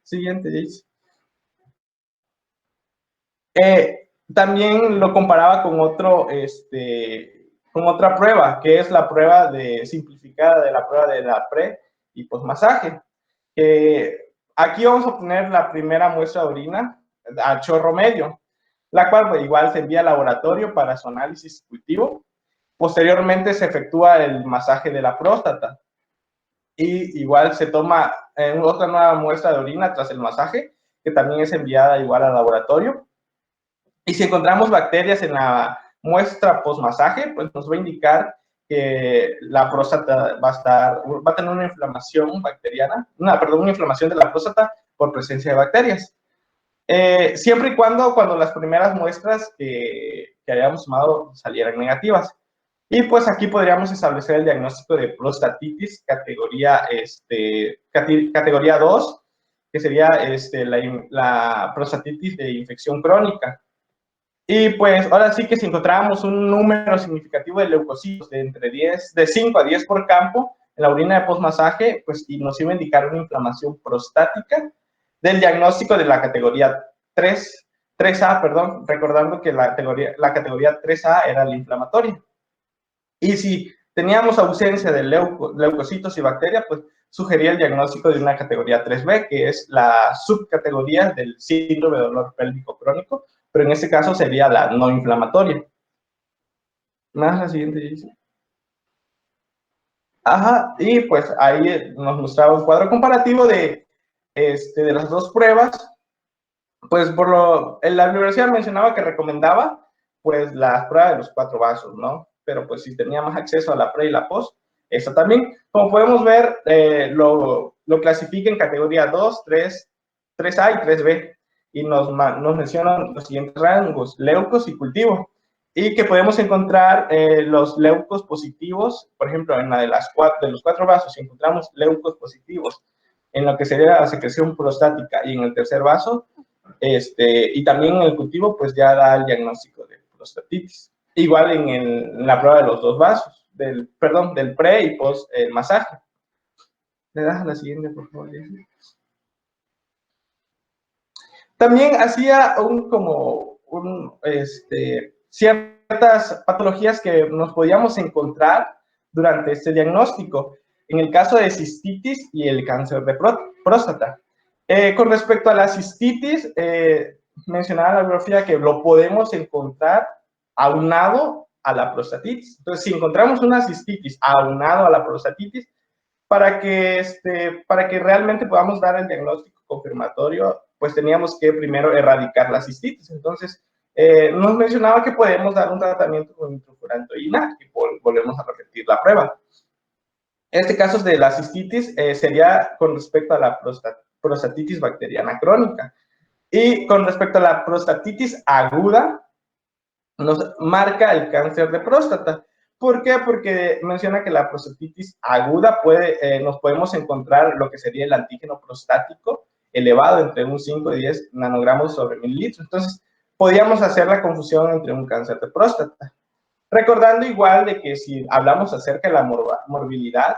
Siguiente, Jace. También lo comparaba con otra prueba, que es la prueba simplificada de la prueba de la pre y postmasaje. Aquí vamos a poner la primera muestra de orina a chorro medio, la cual pues, igual se envía al laboratorio para su análisis cultivo. Posteriormente se efectúa el masaje de la próstata y igual se toma otra nueva muestra de orina tras el masaje, que también es enviada igual al laboratorio. Y si encontramos bacterias en la muestra postmasaje, pues nos va a indicar que la próstata va a tener una inflamación bacteriana, una inflamación de la próstata por presencia de bacterias. Siempre y cuando las primeras muestras que habíamos tomado salieran negativas. Y pues aquí podríamos establecer el diagnóstico de prostatitis categoría 2, que sería la prostatitis de infección crónica. Y pues ahora sí que si encontrábamos un número significativo de leucocitos de 5 a 10 por campo en la orina de postmasaje, pues nos iba a indicar una inflamación prostática del diagnóstico de la categoría 3A, perdón, recordando que la categoría 3A era la inflamatoria. Y si teníamos ausencia de leucocitos y bacterias, pues sugería el diagnóstico de una categoría 3B, que es la subcategoría del síndrome de dolor pélvico crónico, pero en este caso sería la no inflamatoria. Más la siguiente, dice. Ajá, y pues ahí nos mostraba un cuadro comparativo de las dos pruebas. Pues la bibliografía mencionaba que recomendaba pues las pruebas de los 4 vasos, ¿no? Pero pues si tenía más acceso a la pre y la post, eso también. Como podemos ver, lo clasifica en categoría 2, 3, 3A y 3B. Y nos mencionan los siguientes rangos: leucos y cultivo. Y que podemos encontrar los leucos positivos, por ejemplo, en la de los 4 vasos, si encontramos leucos positivos en lo que sería la secreción prostática y en el tercer vaso, y también en el cultivo, pues ya da el diagnóstico de prostatitis. Igual en la prueba de los 2 vasos, del pre y post masaje. ¿Le das a la siguiente, por favor? También hacía ciertas patologías que nos podíamos encontrar durante este diagnóstico, en el caso de cistitis y el cáncer de próstata. Con respecto a la cistitis, mencionaba la bibliografía que lo podemos encontrar aunado a la prostatitis. Entonces, si encontramos una cistitis aunado a la prostatitis, para que realmente podamos dar el diagnóstico confirmatorio, pues teníamos que primero erradicar la cistitis. Entonces, nos mencionaba que podemos dar un tratamiento con nitrofurantoína, y volvemos a repetir la prueba. En este caso de la cistitis sería con respecto a la prostatitis bacteriana crónica. Y con respecto a la prostatitis aguda, nos marca el cáncer de próstata. ¿Por qué? Porque menciona que la prostatitis aguda nos podemos encontrar lo que sería el antígeno prostático elevado entre un 5 y 10 nanogramos sobre mililitros. Entonces, podríamos hacer la confusión entre un cáncer de próstata. Recordando igual de que si hablamos acerca de la morbilidad,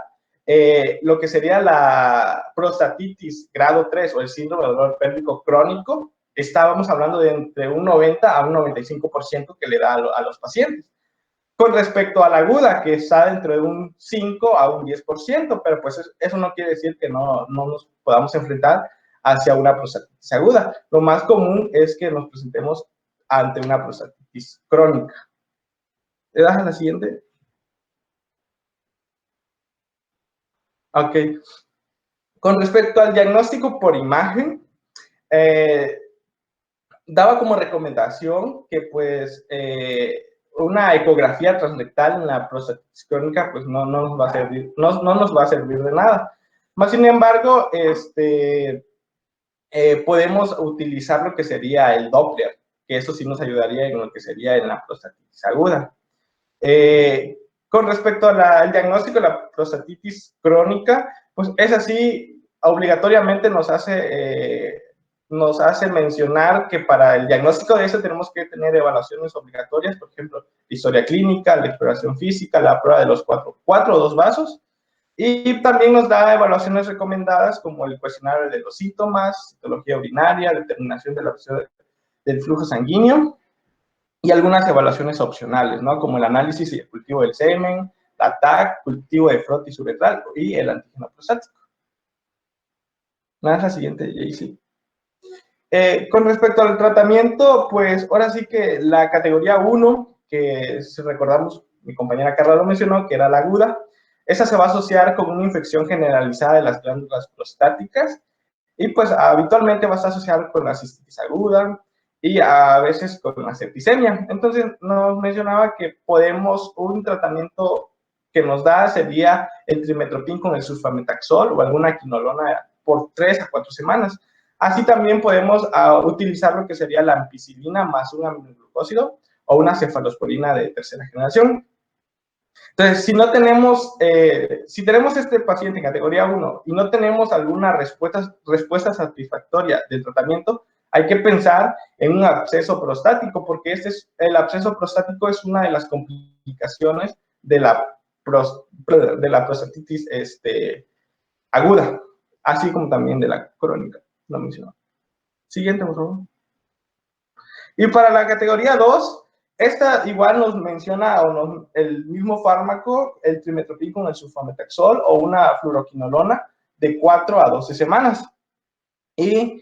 lo que sería la prostatitis grado 3 o el síndrome de dolor pélvico crónico, estábamos hablando de entre un 90 a un 95% que le da a los pacientes. Con respecto a la aguda, que está entre un 5 a un 10%, pero pues eso no quiere decir que no nos podamos enfrentar hacia una prostatitis aguda. Lo más común es que nos presentemos ante una prostatitis crónica. ¿Le das a la siguiente? Ok. Con respecto al diagnóstico por imagen, daba como recomendación que pues una ecografía transrectal en la prostatitis crónica pues no nos va a servir, no nos va a servir de nada. Más sin embargo, podemos utilizar lo que sería el Doppler, que eso sí nos ayudaría en lo que sería en la prostatitis aguda. Con respecto al diagnóstico de la prostatitis crónica, pues es así, obligatoriamente nos hace mencionar que para el diagnóstico de eso tenemos que tener evaluaciones obligatorias, por ejemplo, historia clínica, la exploración física, la prueba de los 4 o 2 vasos, y también nos da evaluaciones recomendadas como el cuestionario de los síntomas, citología urinaria, determinación de la presión del flujo sanguíneo, y algunas evaluaciones opcionales, ¿no? Como el análisis y el cultivo del semen, la TAC, cultivo de frotis uretral y el antígeno prostático. Nada, la siguiente, Jaycee. Con respecto al tratamiento, pues ahora sí que la categoría 1, que si recordamos, mi compañera Carla lo mencionó, que era la aguda, esa se va a asociar con una infección generalizada de las glándulas prostáticas y pues habitualmente va a estar asociada con la cistitis aguda y a veces con la septicemia. Entonces nos mencionaba que un tratamiento que nos da sería el trimetoprim con el sulfametaxol o alguna quinolona por 3 a 4 semanas. Así también podemos utilizar lo que sería la ampicilina más un aminoglucósido o una cefalosporina de tercera generación. Entonces, si tenemos este paciente en categoría 1 y no tenemos alguna respuesta satisfactoria del tratamiento, hay que pensar en un absceso prostático, porque el absceso prostático es una de las complicaciones de la prostatitis aguda, así como también de la crónica. Lo mencionó. Siguiente, por favor. Y para la categoría 2, esta igual nos menciona el mismo fármaco, el trimestoprim con el sulfamethoxazole o una fluoroquinolona de 4 a 12 semanas. Y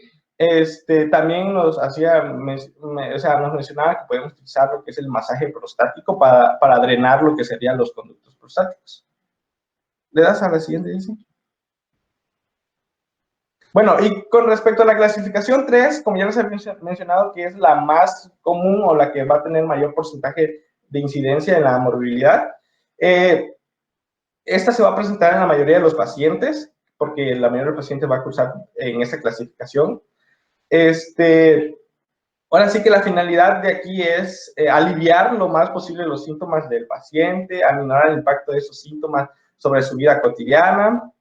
también nos nos mencionaba que podemos utilizar lo que es el masaje prostático para drenar lo que serían los conductos prostáticos. ¿Le das a la siguiente, dice? Bueno, y con respecto a la clasificación 3, como ya les había mencionado, que es la más común o la que va a tener mayor porcentaje de incidencia en la morbilidad, esta se va a presentar en la mayoría de los pacientes, porque la mayoría de los pacientes va a cursar en esta clasificación. Ahora sí que la finalidad de aquí es aliviar lo más posible los síntomas del paciente, aminorar el impacto de esos síntomas sobre su vida cotidiana.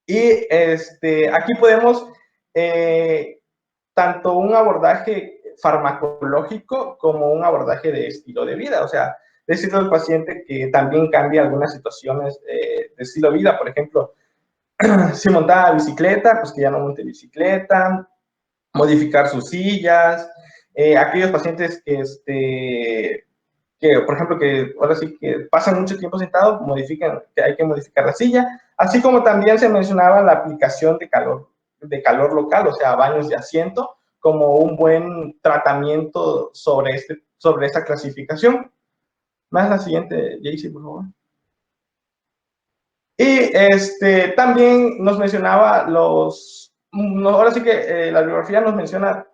Y aquí podemos tanto un abordaje farmacológico como un abordaje de estilo de vida, o sea, decirle al paciente que también cambie algunas situaciones de estilo de vida, por ejemplo, si montaba bicicleta, pues que ya no monte bicicleta, modificar sus sillas, aquellos pacientes que, por ejemplo, que ahora sí que pasan mucho tiempo sentados, que hay que modificar la silla, así como también se mencionaba la aplicación de calor local, o sea, baños de asiento, como un buen tratamiento sobre esta clasificación. Más la siguiente, Jaycee, por favor. Y también nos mencionaba ahora sí que la bibliografía nos menciona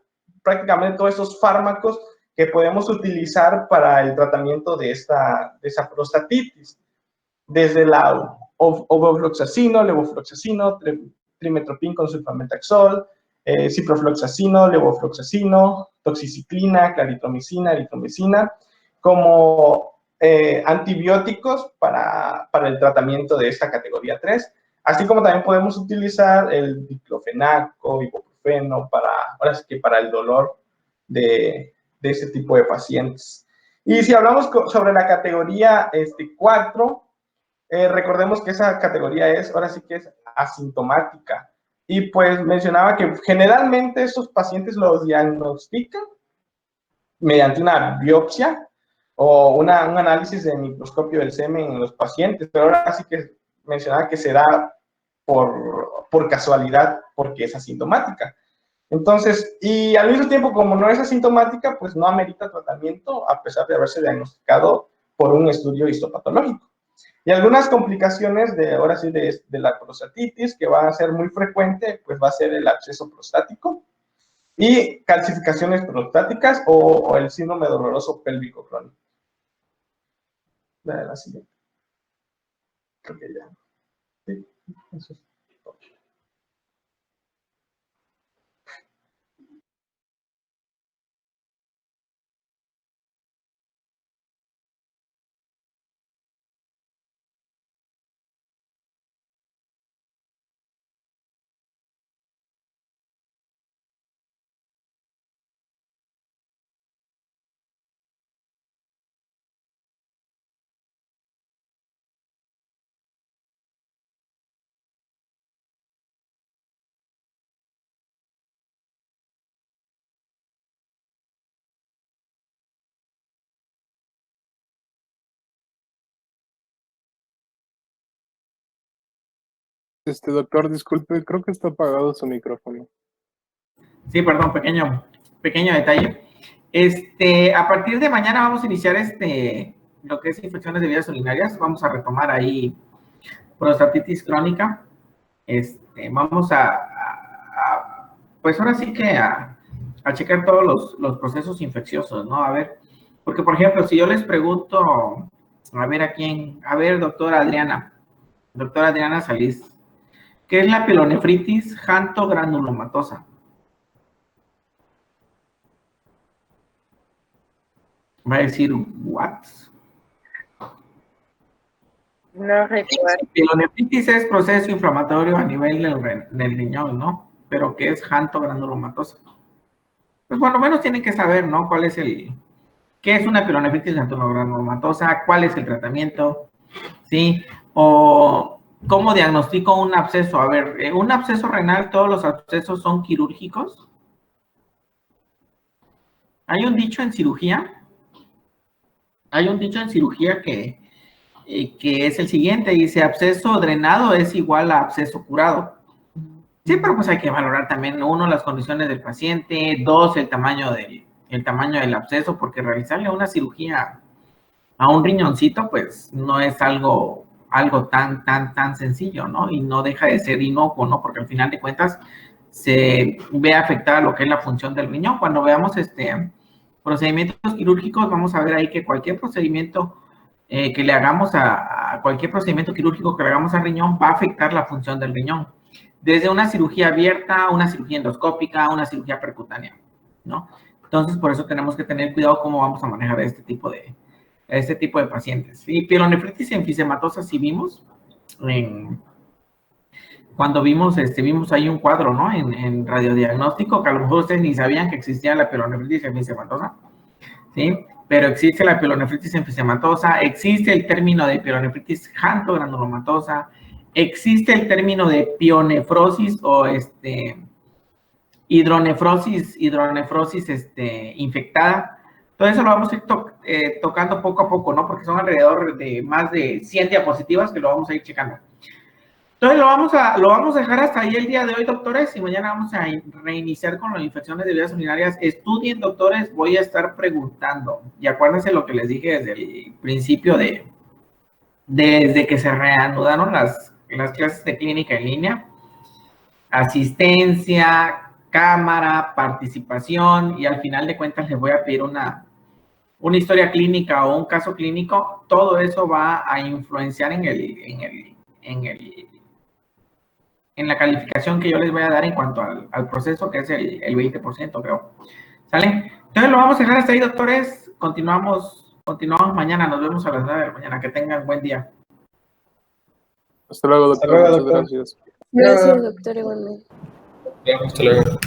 prácticamente todos estos fármacos que podemos utilizar para el tratamiento de esa prostatitis, desde la ofloxacino, levofloxacino, trimestoprim con sulfamethoxazole, ciprofloxacino, levofloxacino, toxiciclina, claritromicina, eritromicina, como antibióticos para el tratamiento de esta categoría 3, así como también podemos utilizar el diclofenaco, ibuprofeno, ahora sí que para el dolor de este tipo de pacientes. Y si hablamos sobre la categoría 4, recordemos que esa categoría ahora sí que es asintomática. Y pues mencionaba que generalmente estos pacientes los diagnostican mediante una biopsia o un análisis de microscopio del semen en los pacientes, pero ahora sí que mencionaba que se da por casualidad porque es asintomática. Entonces, y al mismo tiempo, como no es asintomática, pues no amerita tratamiento a pesar de haberse diagnosticado por un estudio histopatológico. Y algunas complicaciones ahora sí de la prostatitis que van a ser muy frecuentes, pues va a ser el absceso prostático y calcificaciones prostáticas o el síndrome doloroso pélvico crónico. La siguiente. Creo que ya. Sí, eso es todo. Doctor, disculpe, creo que está apagado su micrófono. Sí, perdón, pequeño detalle. A partir de mañana vamos a iniciar lo que es infecciones de vías urinarias. Vamos a retomar ahí prostatitis crónica. Vamos pues ahora sí que a checar todos los procesos infecciosos, ¿no? A ver, porque por ejemplo, si yo les pregunto, a ver, doctora Adriana Salís, ¿qué es la pielonefritis xantogranulomatosa? Va a decir, ¿what? No recuerdo. Pielonefritis es proceso inflamatorio a nivel del riñón, ¿no? Pero ¿qué es xantogranulomatosa? Pues por lo menos tienen que saber, ¿no? ¿Qué es una pielonefritis xantogranulomatosa? ¿Cuál es el tratamiento? ¿Sí? O ¿cómo diagnostico un absceso? A ver, un absceso renal, ¿todos los abscesos son quirúrgicos? Hay un dicho en cirugía hay un dicho en cirugía que es el siguiente, dice, absceso drenado es igual a absceso curado. Sí, pero pues hay que valorar también, uno, las condiciones del paciente, dos, el tamaño del absceso, porque realizarle una cirugía a un riñoncito, pues no es algo tan sencillo, ¿no? Y no deja de ser inocuo, ¿no? Porque al final de cuentas se ve afectada lo que es la función del riñón. Cuando veamos procedimientos quirúrgicos, vamos a ver ahí que cualquier procedimiento que le hagamos a cualquier procedimiento quirúrgico que le hagamos al riñón va a afectar la función del riñón. Desde una cirugía abierta, una cirugía endoscópica, una cirugía percutánea, ¿no? Entonces, por eso tenemos que tener cuidado cómo vamos a manejar este tipo de pacientes. Y pielonefritis enfisematosa sí vimos, cuando vimos ahí un cuadro, ¿no? En radiodiagnóstico, que a lo mejor ustedes ni sabían que existía la pielonefritis enfisematosa, ¿sí? Pero existe la pielonefritis enfisematosa, existe el término de pielonefritis xantogranulomatosa, existe el término de pionefrosis o hidronefrosis infectada. Todo eso lo vamos a ir tocando poco a poco, ¿no? Porque son alrededor de más de 100 diapositivas que lo vamos a ir checando. Entonces lo vamos a dejar hasta ahí el día de hoy, doctores, y mañana vamos a reiniciar con las infecciones de vías urinarias. Estudien, doctores, voy a estar preguntando. Y acuérdense lo que les dije desde el principio desde que se reanudaron las clases de clínica en línea. Asistencia, cámara, participación, y al final de cuentas les voy a pedir una historia clínica o un caso clínico. Todo eso va a influenciar en la calificación que yo les voy a dar en cuanto al proceso, que es el 20%, creo. ¿Sale? Entonces lo vamos a dejar hasta ahí, doctores. Continuamos mañana. Nos vemos a las 9 de la mañana. Que tengan buen día. Hasta luego, doctor. Muchas gracias. Gracias, doctor, igualmente. Hasta luego.